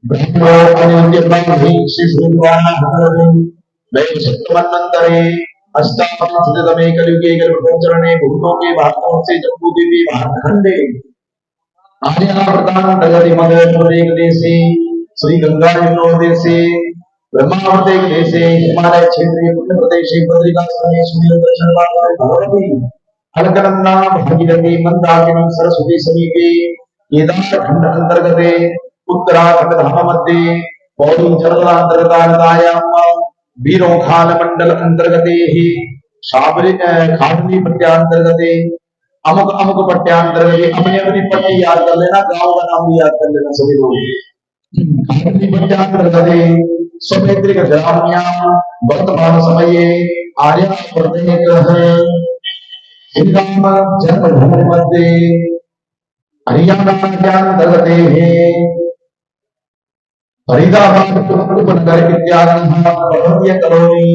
ब्रह्मो अनित्य ब्रह्मी श्री भगवान भगवते वैशक्तमन्वन्तरे अष्टादशतमे कलियुगे कल्पचरणे भूतों के भागों से जम्बू देवी भागखंडे आर्यावर्तान दगति मगध देशे श्री गंगा यमुनोदय देशे ब्रह्मावर्ते देशे हिमालय क्षेत्रीय पुण्य प्रदेशे बद्रिकाश्रमे सूर्य दर्शन वाले भगवती अलकनंदा भागीरथी मंदाकिनी सरस्वती समीपे केदार खंड अंतर्गते उत्तराखंड धाम मध्ये पौड़ी जरला अंतर्गतायाम वीरों खान मंडल अंतर्गते ही शाबरी खांडवी पट्ट्यांतर्गते अमुक अमुक पट्ट्यांतर्गते अपनी अपनी पट्टी याद कर लेना, गांव का नाम भी याद कर लेना सभी लोग। खांडवी पट्ट्यांतर्गते स्वपैतृक ग्राम्यां वर्तमान समये आर्यावर्तेकः श्री राम जन्मभूमि मध्ये हरियाणा अंतर्गते फरीदाबाद उपनगर इत्यादि पर्वतीय कॉलोनी।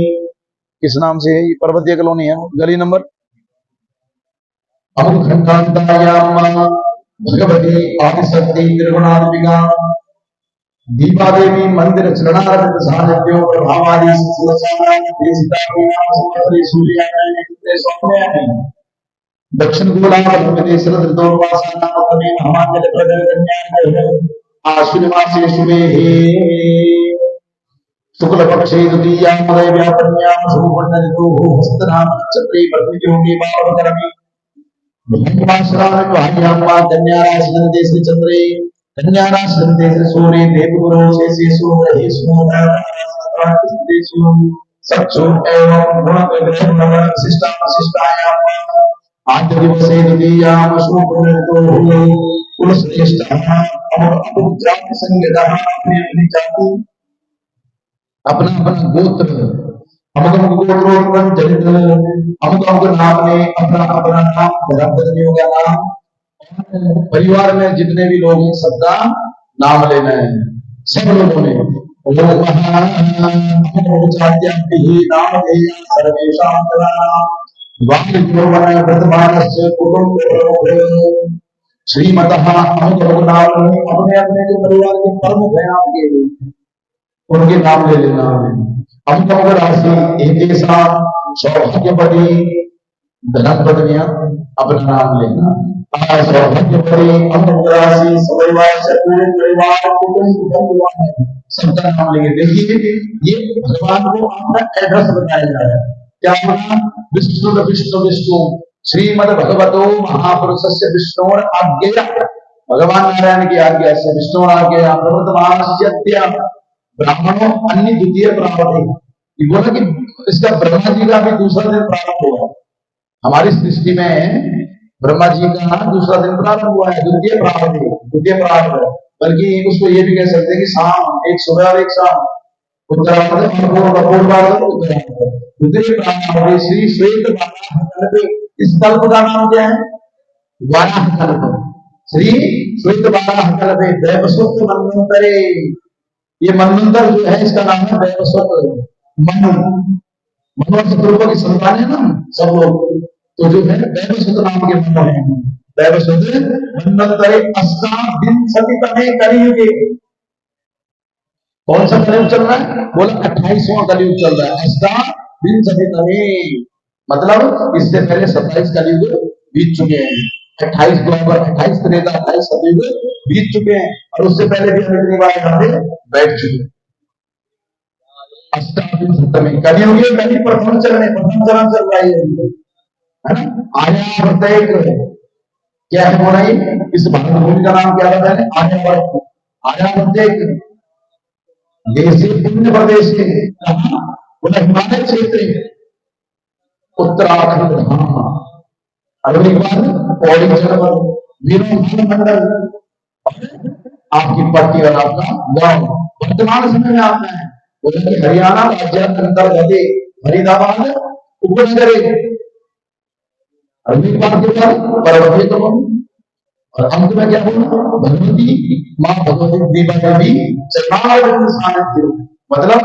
किस नाम से है ये? पर्वतीय कॉलोनी है। गली नंबर अमुखंडांतायाम भगवती आदिशक्ति त्रिगुणात्मिका दीपा देवी मंदिर चरणारविंद सानिध्यो प्रभावादि सुलक्षणा देशितापि समस्ते सूर्याय सौम्याय दक्षिण गोलार्ध शरदोपासना तमे महामान्य प्रजन कन्या आश्विन मासे शुभे शुक्ल पक्षे द्वितीयां मदय व्यापन्यां शुभवर्ण ऋतुः हस्तनाम नक्षत्रे भद्रयोगे पावनकरमे ब्रह्माश्राम वाह्यां वा कन्या राशि देशे चंद्रे कन्या राशि देशे सूर्ये देवगुरु शेषे सूर्ये सूर्येषु सक्षु एवं गुणग्रह विशिष्टा विशिष्टायां आद्य दिवसे द्वितीयां शुभवर्ण ऋतुः कुलश्रेष्ठः अमुक जाति संज्ञा अपनी अपनी जाति अपना अपना गोत्र अमुक अमुक गोत्रोत्पन्न चरित्र अमुक अमुक नाम ने अपना अपना नाम धर्मपत्नियों का नाम परिवार में जितने भी लोग हैं सबका नाम लेना है सब लोगों ने श्रीमतः अमुक अमुक नाम अपने अपने जो परिवार के प्रमुख हैं आपके उनके नाम ले लेना है। अमुक अमुक राशि एक साथ सौभाग्यवती धनपत्नियां अपना नाम लेना। सौभाग्यवती अमुक राशि सपरिवार से पूरे परिवार कुटुंब सबका नाम लेंगे। देखिए ये भगवान को अपना एड्रेस बताया जा रहा है। क्या बोला? विष्णु विष्णु विष्णु श्रीमद भगवतो महापुरुषस्य विष्णोर आज्ञया भगवान नारायण की आज्ञा से विष्णु आज्ञया प्रवर्तमानस्य ब्राह्मणों अन्य द्वितीय प्रारंभ है। ये बोला कि इसका ब्रह्मा जी का भी दूसरा दिन प्रारंभ हुआ। हमारी सृष्टि में ब्रह्मा जी का दूसरा दिन प्रारंभ हुआ है, द्वितीय प्रारंभ है, द्वितीय प्रारंभ। बल्कि उसको ये भी कह सकते हैं कि शाम एक सुबह और एक शाम उत्तरार्ध और पूर्वार्ध उत्तरार्ध द्वितीय प्रारंभ। श्री श्वेत वाराह इस कल्प का नाम क्या है? वाराह कल्प। श्री श्वेत वाराह कल्प दैवसुत मनवंतरे। ये मनवंतर जो है इसका नाम है दैवस्वत मनु। मनवंतर की संतान है ना सब लोग, तो जो है दैवस्वत नाम के मनु है। दैवस्वत मनवंतरे अष्टाविंशतितमे कलियुगे। कौन सा कलयुग चल रहा है? बोला 28वां कलयुग चल रहा है। अष्टाविंशतितमे मतलब इससे पहले 27 कलयुग बीत चुके हैं। 28 द्वापर 28 त्रेता 28 सतयुग बीत चुके हैं और उससे पहले भी कितनी बार यहाँ पे बैठ चुके हैं। अष्टाविंशतितमे कलियुगे कभी प्रथम चरण चल रहा है ना। आर्यावर्त क्या है बोला? इस भूमि का नाम क्या बताया? आर्यावर्त। आर्यावर्त देशी पुण्य प्रदेश के बोला हिमालय क्षेत्र उत्तराखंड धाम। अगली बार पौड़ी जनपद वीरों मंडल आपकी पट्टी और आपका गांव वर्तमान समय में आता है। बोले कि हरियाणा राज्य अंतर्गत फरीदाबाद उपनगर अगली बात के बाद परमवेदम, और अंत में क्या बोला, भगवती माँ भगवती देवा देवी चरणारविंद सानिध्य, मतलब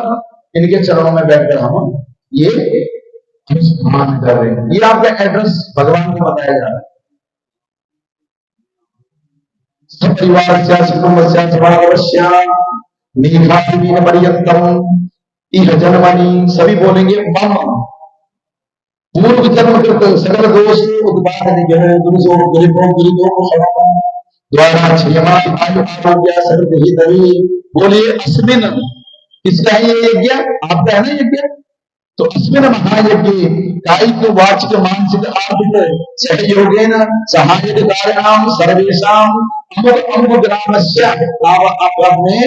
इनके चरणों में बैठकर हम ये अनुष्ठान कर रहे हैं। ये आपका एड्रेस भगवान को बताया जा रहा है। सपरिवारस्य कुटुंबस्य समावेश्य मेघादीन पर्यंतम इह जन्मनि, सभी बोलेंगे मम पूर्व जन्म कृत सकल दोष उत्पाद निग्रह दुर्जो दुरितो दुरितो शरणम द्वारा क्षमा आयु आरोग्य सर्व हितवी। बोलिए अस्मिन, किसका है ये यज्ञ? आपका है ना यज्ञ? तो अस्मिन महायज्ञ कायिक वाचिक मानसिक आर्थिक सहयोगेन सहायक कार्याणाम सर्वेषाम अमुक अमुक ग्रामस्य, आप अपने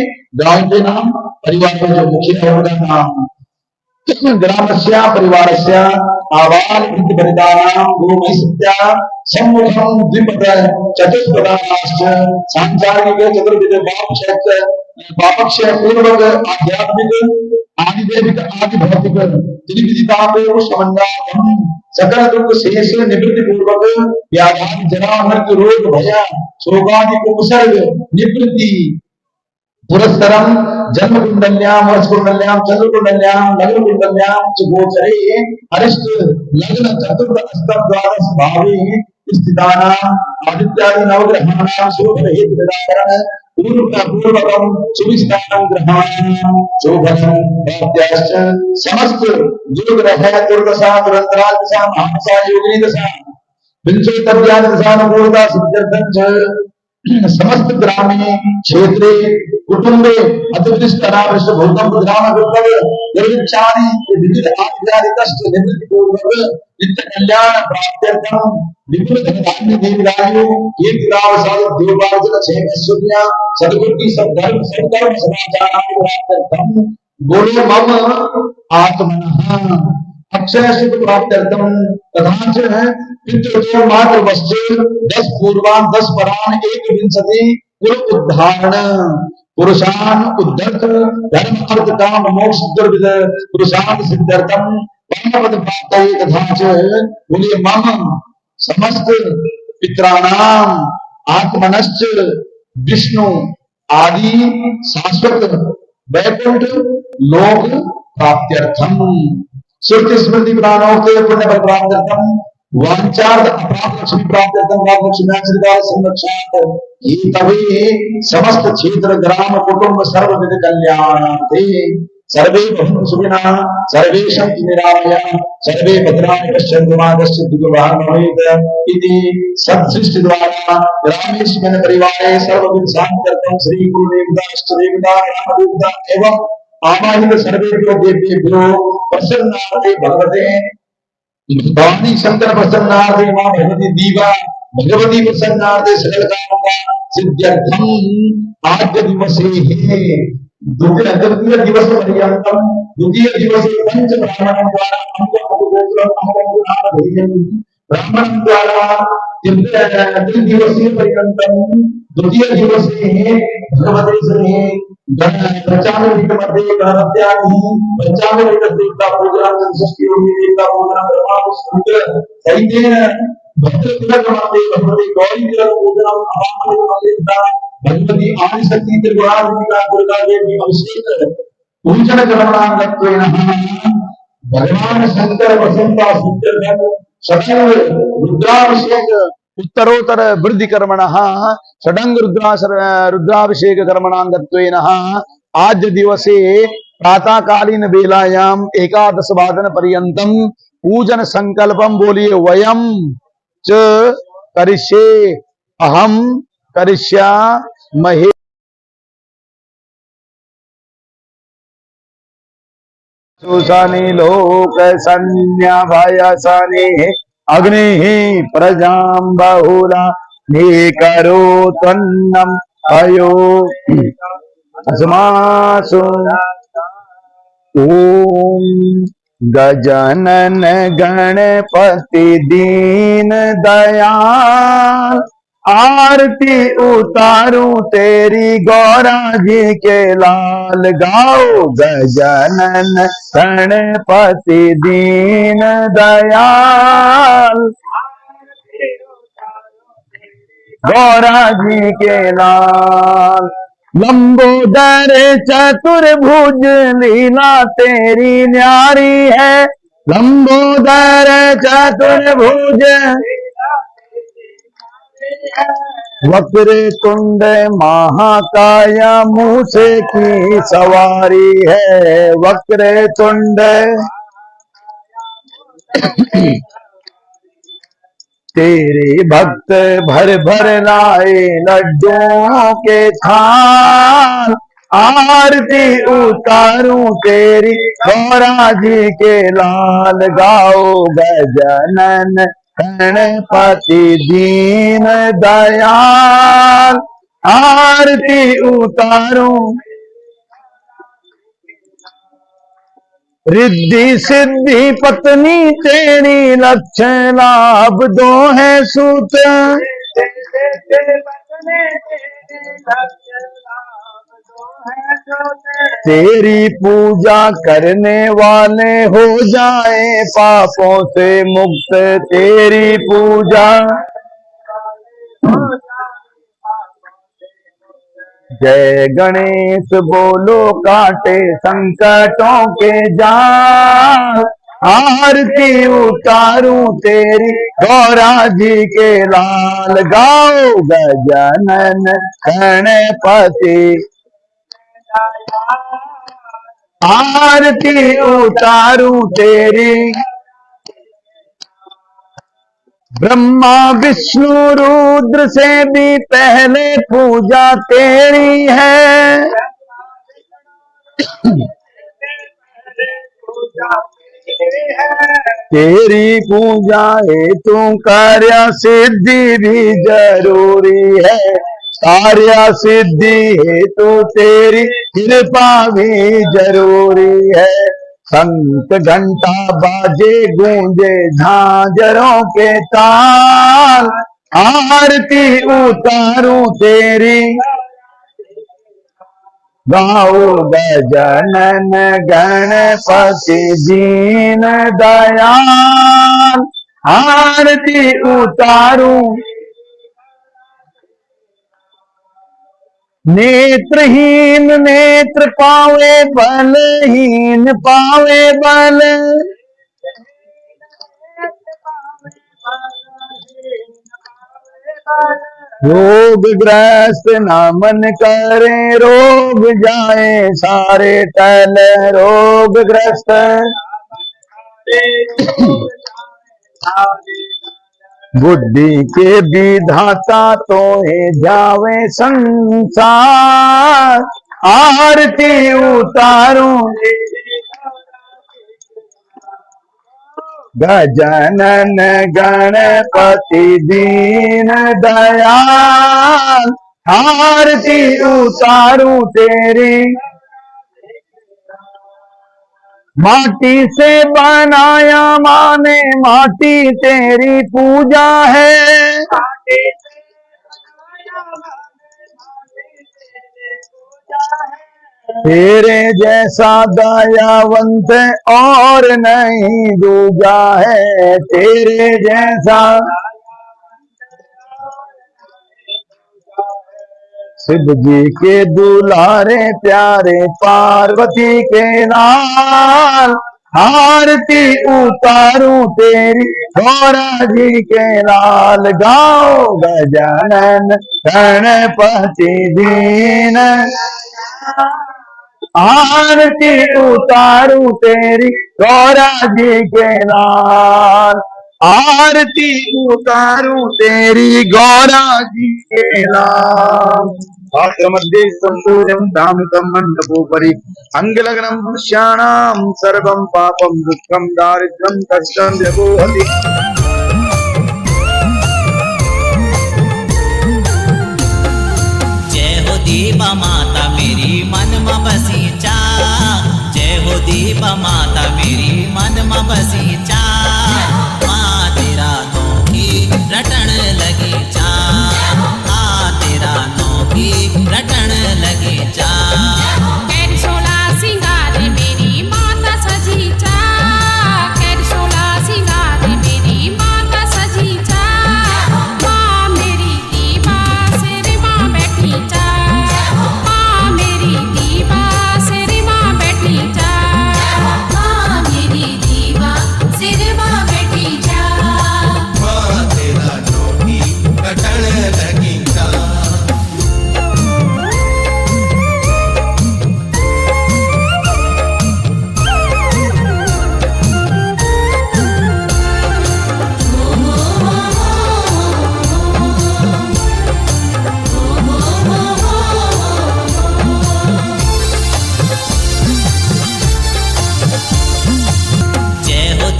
गांव के नाम, परिवार के जो मुखिया है उनका नाम, ग्रामस्य परिवारस्य आवाल वृद्धपरिदानां गोमयस्त्या सम्मुखं द्विपद चतुष्पदाश्च सांसारिक चतुर्विध पापक्षय पूर्वक आध्यात्मिक आदिदेविक आदि भौतिक त्रिविधितापो समन्वयम् सकल दुख शेष निवृत्ति पूर्वक व्याधि जरा मृत्यु रोग भय शोकादि उपसर्ग निवृत्ति पुरस्करम जन्म कुंडल्याम वर्ष कुंडल्याम चंद्र कुंडल्याम लग्न कुंडल्याम च गोचरे अरिष्ट लग्न चतुर्थ अष्टम द्वादश भावे स्थितानां आदित्यादि नवग्रहाणां शोभरहित निराकरण पूर्वकम सुविस्तारं ग्रहाणां शोभनं प्राप्त्याश्च समस्त जो ग्रह दुर्दशा दुरंतराल दशा महादशा योगिनी दशा विंशोत्तरज्ञान दशानुकूलता सिद्ध्यर्थं च समस्त ग्रामे क्षेत्रे कुटुंबे अतिवृष्ट अनावृष्ट भूतम ग्राम दुर्लभ दुर्भिक्षादि विविध आद्यादि कष्ट निवृत्ति पूर्वक नित्य कल्याण प्राप्त्यर्थम विपुल धनधान्य देवरायु कीर्तिलाभ साधु देवपार्जन क्षेम ऐश्वर्य सद्बुद्धि सद्धर्म सत्कर्म सदाचार आदि प्राप्त्यर्थम बोलो मम आत्मनः अक्षय सुख प्राप्त्यर्थम तथा च पितृदो मात्र वश्च 10 पूर्वान 10 परान 1 कुल उद्धारण पुरुषान उद्धत धर्म अर्थ काम मोक्ष दुर्विद पुरुषान सिद्धर्थम परमपद प्राप्तये तथा च बोलिए मम समस्त पितराणाम आत्मनश्च विष्णु आदि शाश्वत वैकुंठ लोक प्राप्त्यर्थम श्रुति स्मृति प्राणोक्ते पुण्य पर प्राप्त्यर्थम वांचार्थ अपराध लक्ष्मी प्राप्त्यर्थम राम लक्ष्मी आश्रिता संरक्षार्थ ये तभी समस्त क्षेत्र ग्राम कुटुंब सर्वविध कल्याणार्थे सर्वे भवन्तु सुखिनः सर्वे सन्तु निरामयाः सर्वे भद्राणि पश्यन्तु मा कश्चित् दुःखभाग् भवेत् इति सत्सृष्टि द्वारा ग्रामेष्मिन् परिवारे सर्वविध शान्त्यर्थं श्री गुरु देवता देवता रामदेवता एवं आवाहित सर्वेभ्यो देवेभ्यो प्रसन्नार्थे भगवते भवानी शंकर प्रसन्नार्थे मां भगवती दीवा भगवती प्रसन्नार्थे सकल कामना सिद्ध्यर्थम आद्य दिवसे द्वितीय दिवस पर्यंतम द्वितीय दिवसे पंच ब्राह्मणों द्वारा ब्राह्मण द्वारा त्रिदिवसीय पर्यंतम द्वितीय दिवसे भगवती सने पंचामृत मध्ये गणपत्यानि पंचामृत देवता पूजन संस्कृति योगी देवता पूजन परमात्मा संग्रह सहितेन भद्र कुलक्रमाते भगवती गौरी कुल पूजन अवामृत देवता भगवती आदिशक्ति त्रिगुणात्मिका दुर्गा देवी अभिषेक पूजन कर्मणांगत्वेन भगवान शंकर वसंता सिद्धर्थ सकल रुद्राभिषेक उत्तरोत्तर वृद्धि कर्मणः षडंग रुद्राभिषेक कर्मणांगत्वेन आद्य दिवसे प्रातः कालीन वेलायाम 11 वादन पर्यंतम पूजन संकल्पम बोलिए वयम च करिष्ये अहम करिष्यामहे सुसानि लोक सन्या भयसानि अग्नि प्रजां बहुला निकरो तन्नम अयो अस्मासु ओम गजानन गणपति दीन दयाल आरती उतारूं तेरी गौरा जी के लाल गाओ गजानन गणपति दीन दयाल गौरा जी के लाल। लंबोदर चतुर्भुज लीला तेरी न्यारी है, लंबोदर चतुर्भुज वक्र तुंड महाकाया मूसे की सवारी है, वक्र तुंड तेरे भक्त भर भर लाए लड्डुओं के थाल। आरती उतारूं तेरी गौरा जी के लाल। गाओ गजानन गणपति दीन दयाल। आरती उतारूं रिद्धि सिद्धि पत्नी तेरी लक्षण लाभ दो है सूत। तेरी पूजा करने वाले हो जाए पापों से मुक्त। तेरी पूजा जय गणेश बोलो काटे संकटों के जाल। आरती उतारूं तेरी गौरा जी के लाल। गाओ गजानन गणपति आरती उतारूं तेरी। ब्रह्मा विष्णु रुद्र से भी पहले पूजा तेरी है। तेरी पूजा हेतु कार्य सिद्धि भी जरूरी है। कार्य सिद्धि हेतु तेरी कृपा भी जरूरी है। संत घंटा बाजे गूंजे झांझरों के ताल। आरती उतारूं तेरी गाओ गजानन गणपति दीन दयाल। आरती उतारूं नेत्रहीन नेत्र पावे बलहीन पावे बल। रोगग्रस्त ना मन करे रोग जाए सारे टल। रोगग्रस्त बुद्धि के विधाता तो है जावे संसार। आरती उतारूं गजानन गणपति दीन दयाल। आरती उतारूं तेरी माटी से बनाया माने माटी तेरी पूजा है। तेरे जैसा दयावंत और नहीं दूजा है। तेरे जैसा शिव जी के दुलारे प्यारे पार्वती के लाल। आरती उतारूं तेरी गौरा जी के लाल। गाओ गजानन गणपति दीन। आरती उतारूं तेरी गौरा जी के लाल। आरती उतारूं तेरी गौरा जी के लाल। मध्ये संपूर्णं दामितं मंडपोपरि अंगलग्नं पुष्याणां सर्वं पापं दुःखं दारिद्र्यं कष्टं जगोहति। जय हो दीपा माता मेरी मन में बसी चा। जय हो दीपा माता मेरी मन में बसी चा। माँ तेरा नौकी रटण लगी चा। तेरा नौकी रटण लगी चा। कैरी सोला सिंगार मेरी माता सजी चा। कैरी सोला सिंगार मेरी माता सजी चा। माँ मेरी दीवा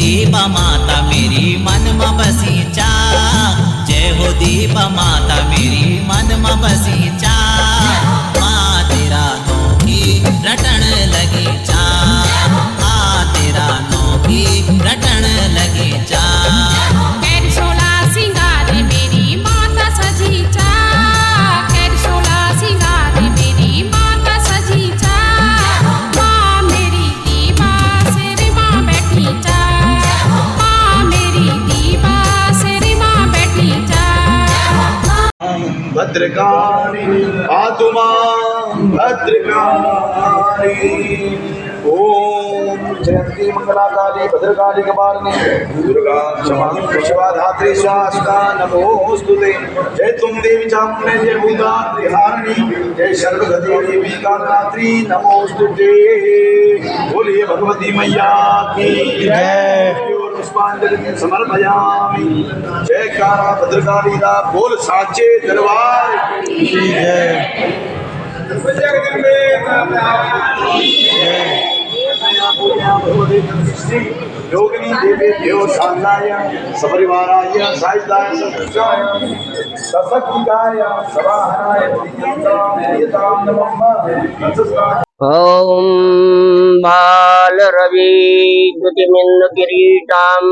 दीपा माता मेरी मन में बसी चा, जय हो दीपा माता मेरी मन में बसी चा, माँ तेरा नौकी रटण लगी चा, माँ तेरा नौकी रटण लगी चा। कैर सोला सिंगार मेरी माता सजी चा, कैर सोला सिंगार मेरी माता सजी चा, माँ मेरी दीवा सिर माँ बैठी चा, माँ मेरी दीवा सिर माँ बैठी चा। भद्रकाली पातु मां भद्रकाली। ओम जयंती मंगलाकाली भद्रकाली कपालिनी दुर्गा क्षमा शिवा धात्री स्वास्ता नमोस्तुते। जय तुम देवी चामुंडे जय भूतात्रि हारिणी जय सर्वगति देवी कालरात्रि नमोस्तुते। बोलिए भगवती मैया की जय। पुष्पांजलि समर्पयामि। जयकारा भद्रकाली दा बोल साचे दरबार की जय। योगिनी देवेभ्यो सान्नाय सपरिवाराय सायुधाय सत्पुरुषाय सशक्तिकाय सवाहनाय प्रियतां नमः। ओम बाल रवि द्युतिमिंद किरीटां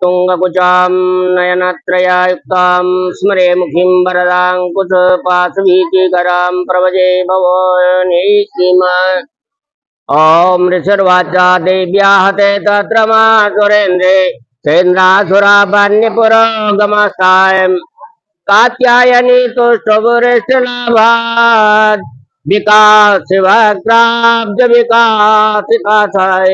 तुंगकुचां नयनत्रयायुक्तां स्मरे मुखीं वरदांकुश पाशवीतिकरां प्रभजे भवनीसीमा। ओम ऋषर्वाचा देव्या हते तत्र मा सुरेन्द्रे सेन्द्रासुरापान्यपुरोगमसाय कात्यायनी तुष्टुभुरिष्टलाभात् विकास वक्राब्ज विकासिकासाय।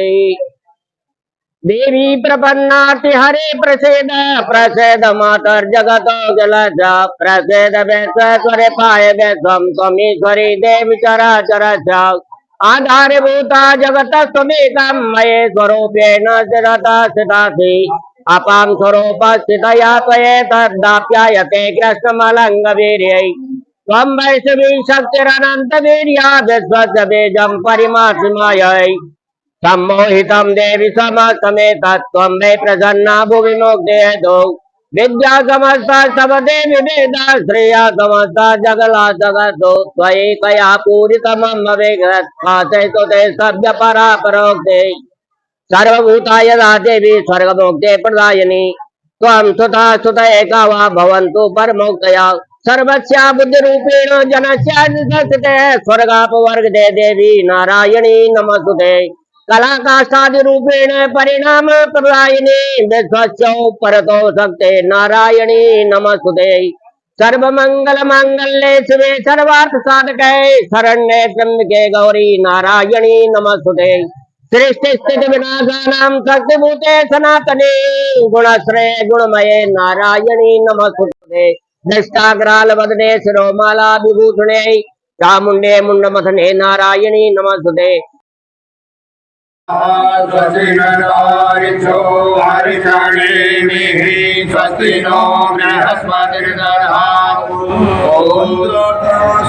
देवी प्रपन्नाति हरे प्रसेद प्रसेद मातर जगतो जलजा प्रसेद वैश्वरे पाय वैश्वम त्वमीश्वरी देवी चराचरस्य आधारभूता जगत त्वमेकं मये स्वरूपेण स्थिता स्थितासि अपां स्वरूपस्थितया त्वयेतद्दाप्यायते कृष्णमलङ्गवीर्यै त्वं वैष्णवी शक्तिरनन्तवीर्या विश्वस्य बीजं परिमासिमायै सम्मोहितं देवी समस्तमेतत् त्वं वै प्रसन्ना भुवि मोक्ते हेतौ विद्या समस्ता सबदेवी वेदा श्रेया समस्ता जगला जगतो त्वयैकया पूरितमं भवेत् काचैतो ते सभ्य परा परोक्ते सर्वभूताय देवी स्वर्गमोक्ते प्रदायिनी त्वं सुता सुत एका वा भवन्तु परमोक्तया सर्वस्या बुद्धिरूपेण जनस्या निधत्ते स्वर्गापवर्गदे देवी नारायणी नमस्तुते कलाकाष्ठादि रूपेण परिणाम प्रदायिनी विश्वस्य परतो शक्ते नारायणी नमस्तुते सर्वमंगल मांगल्ये शिवे सर्वार्थ साधके शरण्ये त्र्यंबके गौरी नारायणी नमस्तुते सृष्टि स्थिति विनाशानां शक्तिभूते सनातने गुणश्रय गुणमये नारायणी नमस्तुते दष्टाग्राल वदने शिरोमाला विभूषणे चामुंडे मुंडमथने नारायणी नमस्तुते। स्वस्ति नो बृहस्पतिर्दधातु। ओम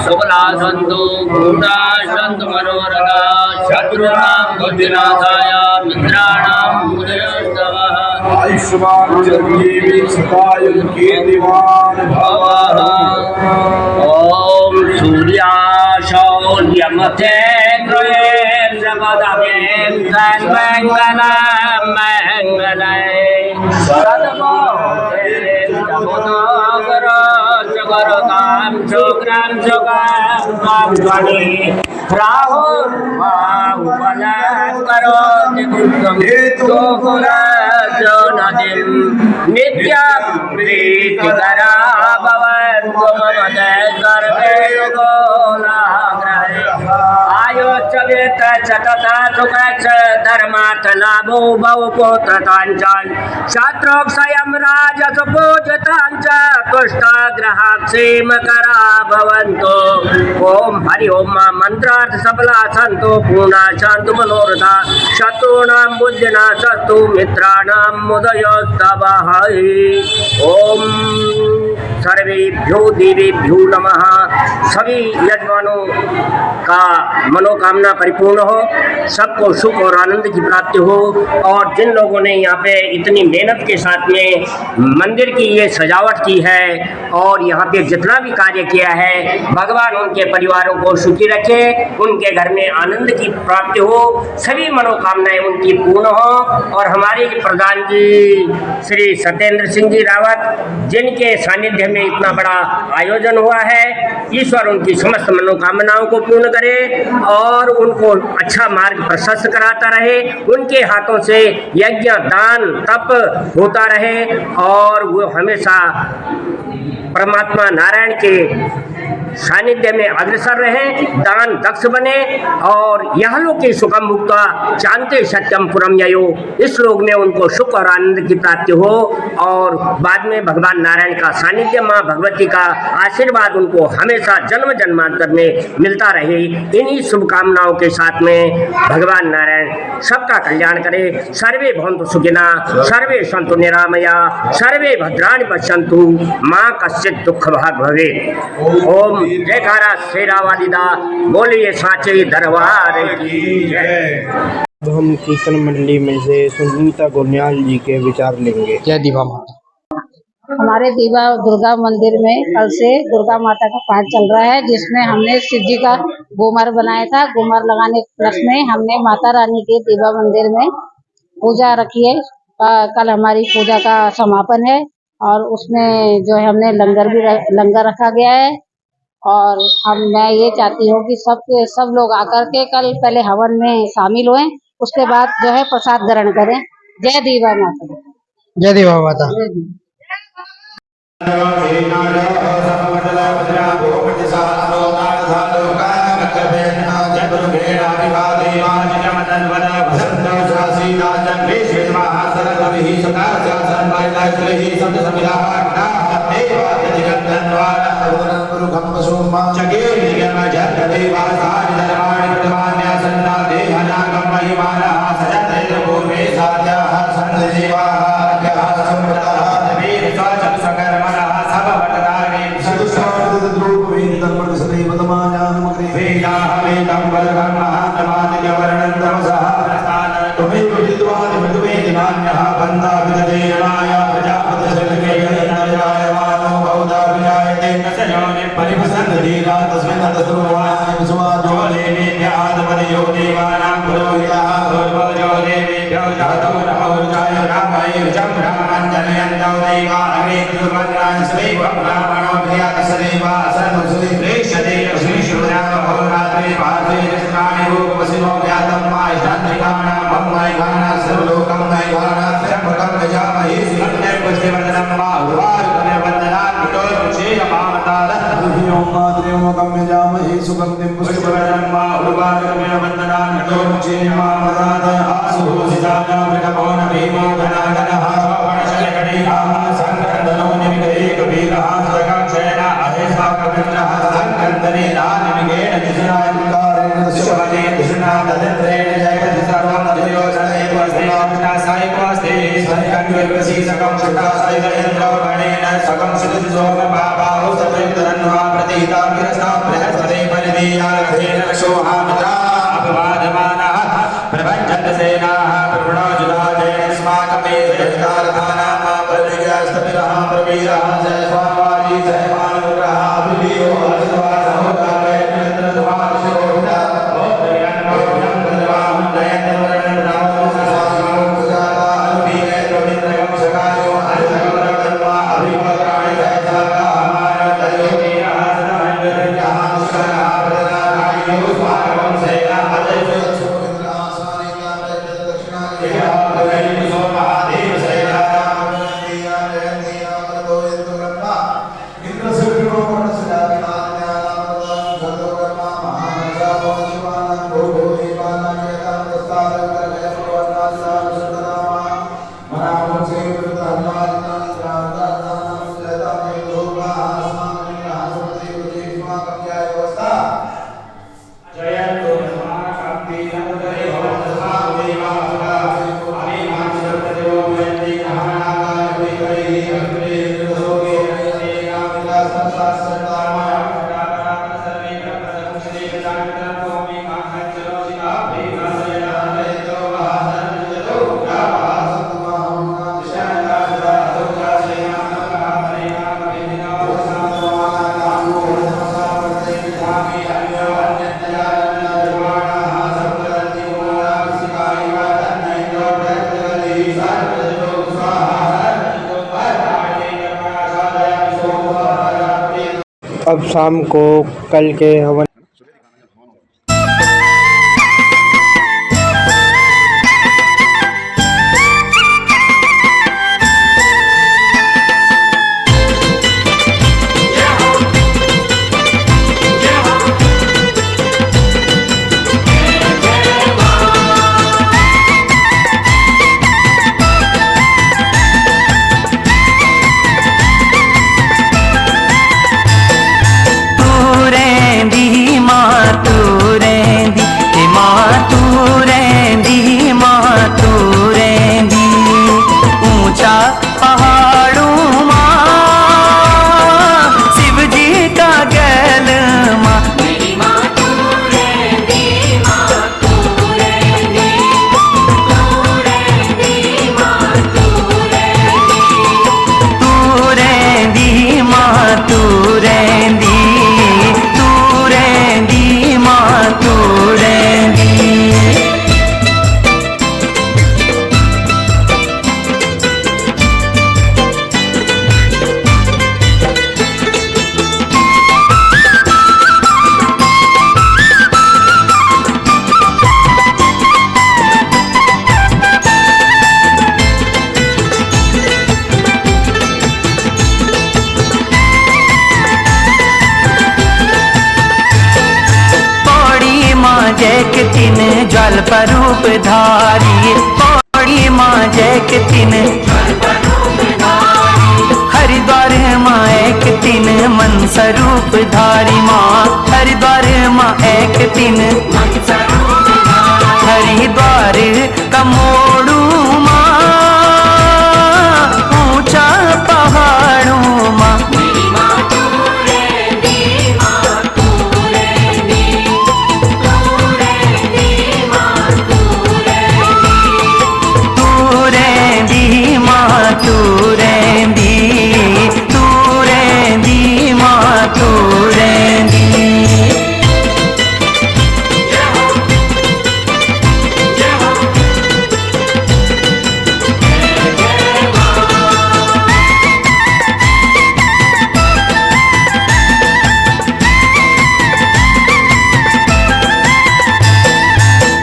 शुक्ला सन्तु भूता सन्तु मनोरथा शत्रूणां बुद्धिनाशाय मित्राणां बुद्धिर्स्तवः आयुष्मान चिरंजीवी सदायुः कीर्तिवान् भवः। ओम सूर्याशौर्यमते जगदभिं सर्वमङ्गलं मङ्गलये सदमोहरं शुक्रं शुभं ध्वनि राहुर्वाहुबलं करोति दुर्गं नदीं नित्यं प्रीतिकरा भवन्तु मम सर्वे युगोलाग्रहे आयोच्यवेत सतता सुखच धर्मार्थ लाभो बहुपुत्रताञ्चन शत्रुक्षयं राजस पूजिताञ्च तुष्टाग्रहाक्षेमकरा भवन्तु। ओम हरि ओम मंत्रार्थ सफला सन्तु पूर्णा शान्तु मनोरथा शत्रूणां बुद्धिनाशस्तु मित्राणां मुदयोस्तवः। ओम सर्वेभ्यो देवेभ्यो नमः। सभी यजमानों का मनोकामना परिपूर्ण हो, सबको सुख और आनंद की प्राप्ति हो। और जिन लोगों ने यहाँ पे इतनी मेहनत के साथ में मंदिर की ये सजावट की है और यहाँ पे जितना भी कार्य किया है, भगवान उनके परिवारों को सुखी रखे, उनके घर में आनंद की प्राप्ति हो, सभी मनोकामनाएं उनकी पूर्ण हो। और हमारे प्रधान जी श्री सत्येंद्र सिंह जी रावत, जिनके सानिध्य में इतना बड़ा आयोजन हुआ है, ईश्वर उनकी समस्त मनोकामनाओं को पूर्ण करे और उनको अच्छा मार्ग प्रशस्त कराता रहे। उनके हाथों से यज्ञ दान तप होता रहे और वो हमेशा परमात्मा नारायण के सानिध्य में अग्रसर रहे, दान दक्ष बने और यह लोग की सुखम मुक्ता चांते सत्यम पुरम ययो, इस लोक में उनको सुख और आनंद की प्राप्ति हो और बाद में भगवान नारायण का सानिध्य, माँ भगवती का आशीर्वाद उनको हमेशा जन्म जन्मांतर में मिलता रहे। इन्हीं शुभकामनाओं के साथ में भगवान नारायण सबका कल्याण करे। सर्वे भवन्तु सुखिना, सर्वे सन्तु निरामया, सर्वे भद्राणि पश्यन्तु, माँ कश्चित् दुःख भाग् भवेत्। ओम जयकारा शेरावाली दा, बोलिए साचे दरबार की जय। अब हम कीर्तन मंडली में से सुनीता गोन्याल जी के विचार लेंगे। जय दीवा माता। हमारे दीवा दुर्गा मंदिर में कल से दुर्गा माता का पाठ चल रहा है, जिसमें हमने शिव जी का गोमर बनाया था। गोमर लगाने के प्लस में हमने माता रानी के दीवा मंदिर में पूजा रखी है। कल हमारी पूजा का समापन है और उसमें जो है हमने लंगर रखा गया है। और मैं ये चाहती हूँ कि सब लोग आकर के कल पहले हवन में शामिल हुए, उसके बाद जो है प्रसाद ग्रहण करें। जय दीवा माता। जय दीवा माता। प्रभंजन अब शाम को कल के हवन ज्वाल परूप धारी पौड़ी माँ जैक तिन हरिद्वार माँ एक तिन मन स्वरूप धारी माँ हरिद्वार माँ एक तिन हरिद्वार कमोड़ू माँ ऊंचा पहाड़ू माँ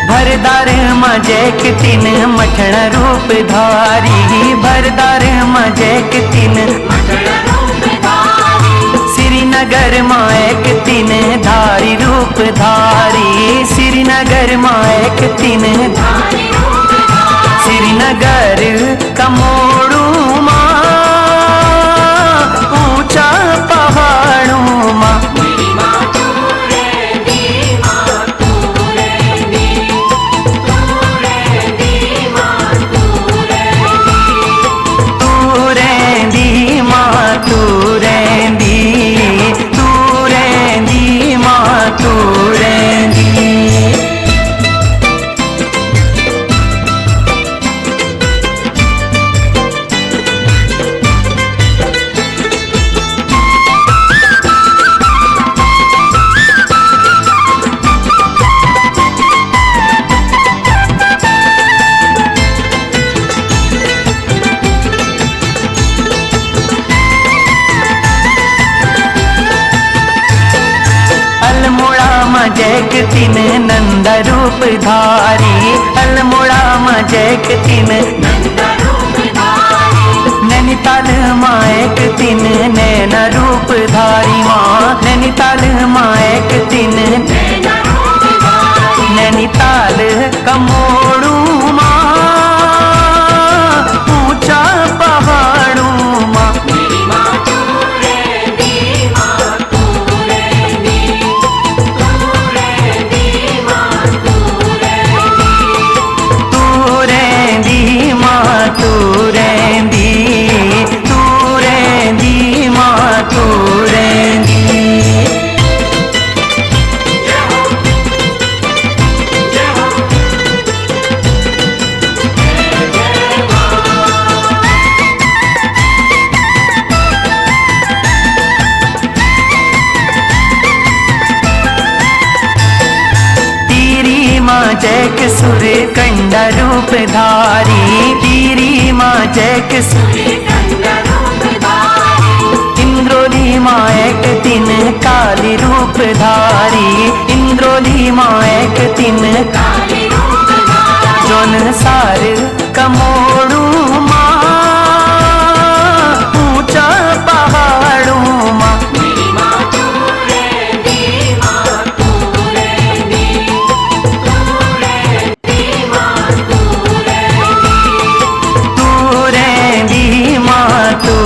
भरदार माँ जैक तिन मठण रूप धारी भरदार माँ जैक तिन श्रीनगर माँ एक तिन धारी रूप धारी श्रीनगर माँ एक तिन श्रीनगर कमोड़ू माँ ऊंचा पहाड़ू माँ जैक तिन नंद रूप धारी अल्मोड़ा माँ जैक तिन नैनीताल माँ एक तिन नैन रूप धारी माँ नैनीताल माँ एक तिन नैनीताल कमोड़ू माँ ऊंचा पहाड़ू माँ जैक सुर कंड रूप धारी तीरी माँ जैक सुर इंद्रोली माँ एक तीन काली रूप धारी, इंद्रोली माँ एक तीन काली रूप धारी, जोन सार कमोड़ू माँ ऊंचा पहाड़ू माँ, मेरी माँ तू रहती माँ तू रहती, तू रहती माँ तू रहती माँ तू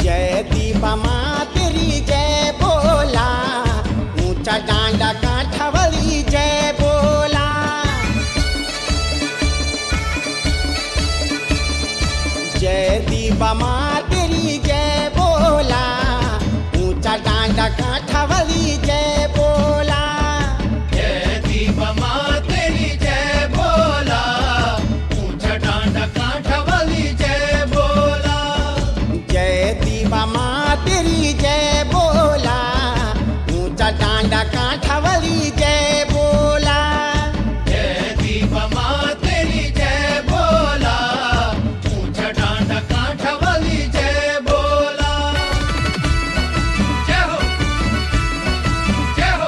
जय दीपा माँ तेरी जय बोला, ऊंचा डांडा कांठवली जय बोला। जय दीपा माँ तेरी जय बोला, ऊंचा डांडा कांठवली जय बोला। जय दीपा माँ तेरी जय बोला, ऊंचा डांडा कांठवली जय बोला। जय दीपा माँ तेरी जय बोला, ऊंचा डांडा कांठवली जय बोला। जय दीपा माँ तेरी जय बोला, ऊंचा डांडा कांठवली जय बोला। जय हो जय हो।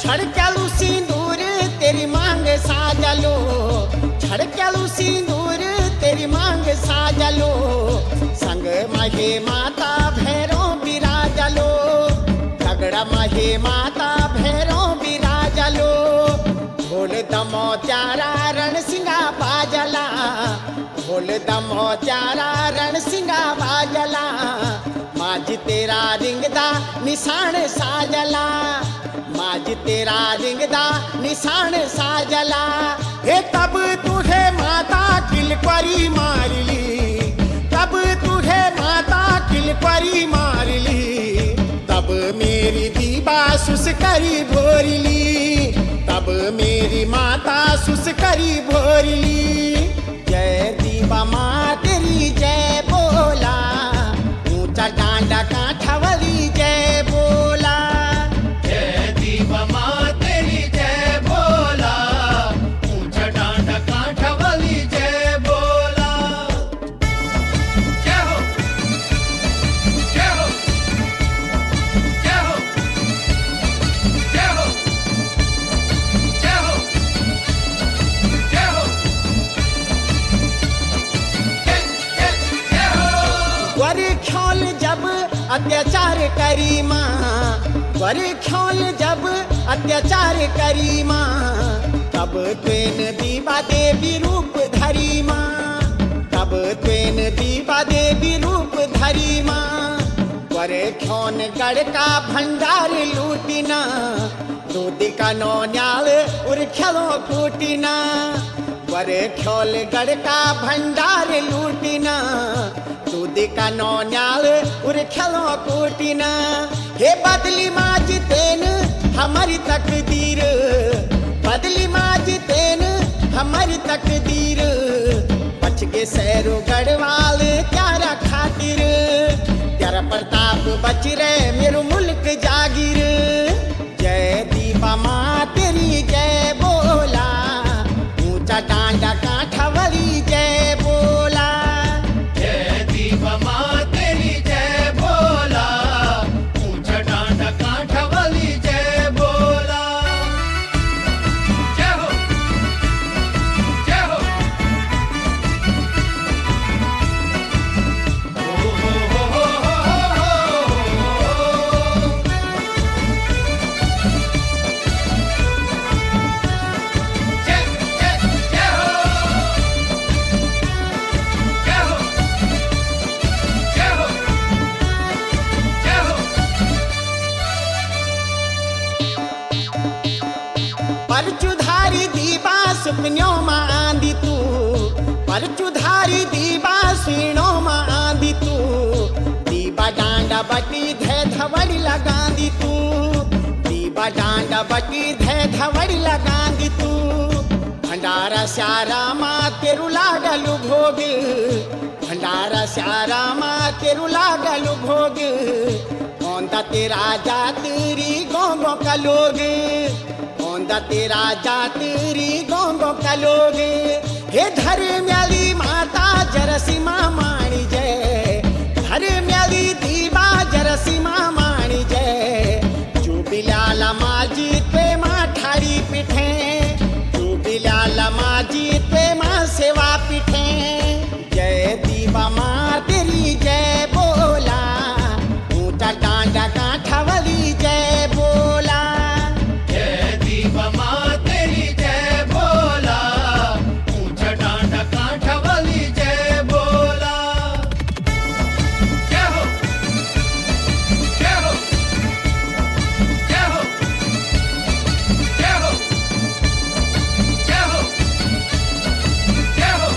छड़कलू सिंदूर तेरी मांग साजलो, छड़कलू सिंदूर तेरी मांग साजलो, संग महे माता भैरो विराजलो, झगड़ा महे माता भैरो विराजलो। ढोल दमो त्यारा रण सिंगा बाजला, ढोल दमो त्यारा रण सिंगा बाजला, माज तेरा रिंगदा निशान साजला, माज तेरा रिंगदा निशान साजला। हे तब तुझे माता किलपरी मार ली, तब तुझे माता किलपरी मार ली, तब मेरी दीवा सुस करी भोरली, तब मेरी माता सुस करी भोरली। जय दीवा माँ तेरी जय बोला, ऊंचा डांडा कांठवली जय बोला। जय दीवा माँ तेरी जय बोला, ऊंचा डांडा कांठवली जय बोला। जय हो जय हो जय हो जय हो जय हो जय हो जय हो। वर ख्याल जब अत्याचार करी माँ, वर ख्याल जब अत्याचार करी माँ, तब त्वेन दीवा देवी रूप धरी माँ, तब त्वेन दीवा देवी रूप धरी माँ। वर ख्योन गढ़ का भंडार लूटिना, दूध का नौन्याल उर्ख्यलो कूटिना, वर ख्योल गढ़ का भंडार लूटिना, दूध का नौन्याल उर्ख्यलो कूटिना। हे बदली माज तेन हमारी तकदीर, बदली माज तेन हमारी तकदीर, बच के सैरो गढ़वाल त्यारा खातिर, त्यारा प्रताप बच रहे मेरो मुल्क जागीर। जय दीपा माँ तेरी जय बोला, ऊंचा डांडा कांठवली जय बोला। जय दीपा माँ तेरी जय बोला, ऊंचा डांडा कांठवली जय बोला। जय हो जय हो। हर चुधारी दीबा सीणो मां आंदी तू दीबा डांडा बटी धै धवड़ी लगांदी तू दीबा डांडा बटी धै धवड़ी लगांदी तू भंडारा स्यारा मां तेरू लागलु भोग भंडारा स्यारा मां तेरू लागलु भोग औंदा तेरा जातरी गोंगो का लोग औंदा तेरा जातरी गोंगो का लोग हे धर्म्याली माता जरसी मां माणी जय धर्म्याली दीबा जरसी मां माणी जय जुबिलाला माजी पे मां ठारी पिठे जुबिलाला माजी पे मां सेवा पिठे जय दीबा मां तेरी जय बोला ऊंचा डांडा कांठावली जय बोला जय दीबा मां तेरी जय बोला ऊंचा डांडा कांठावली जय बोला जय हो जय हो जय हो जय हो जय हो जय हो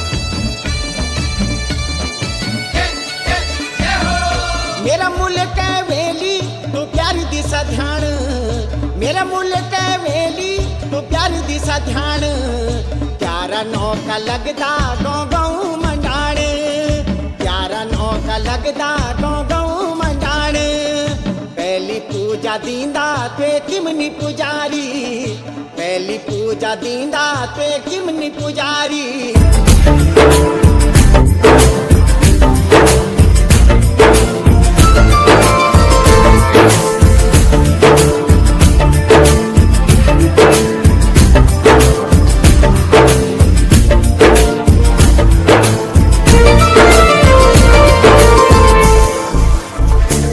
जय हो मेरा मुल्क है वेली तू प्यारी दिशा ध्यान मेरा मुल्क है वेली तू प्यारी दिशा ध्यान प्यारा नौका लगदा गाँव गाँव मंडाण प्यारा नौका लगदा गाँव गाँव मंडाण पहली पूजा दींदा ते किमनी पुजारी पहली पूजा दींदा ते किमनी पुजारी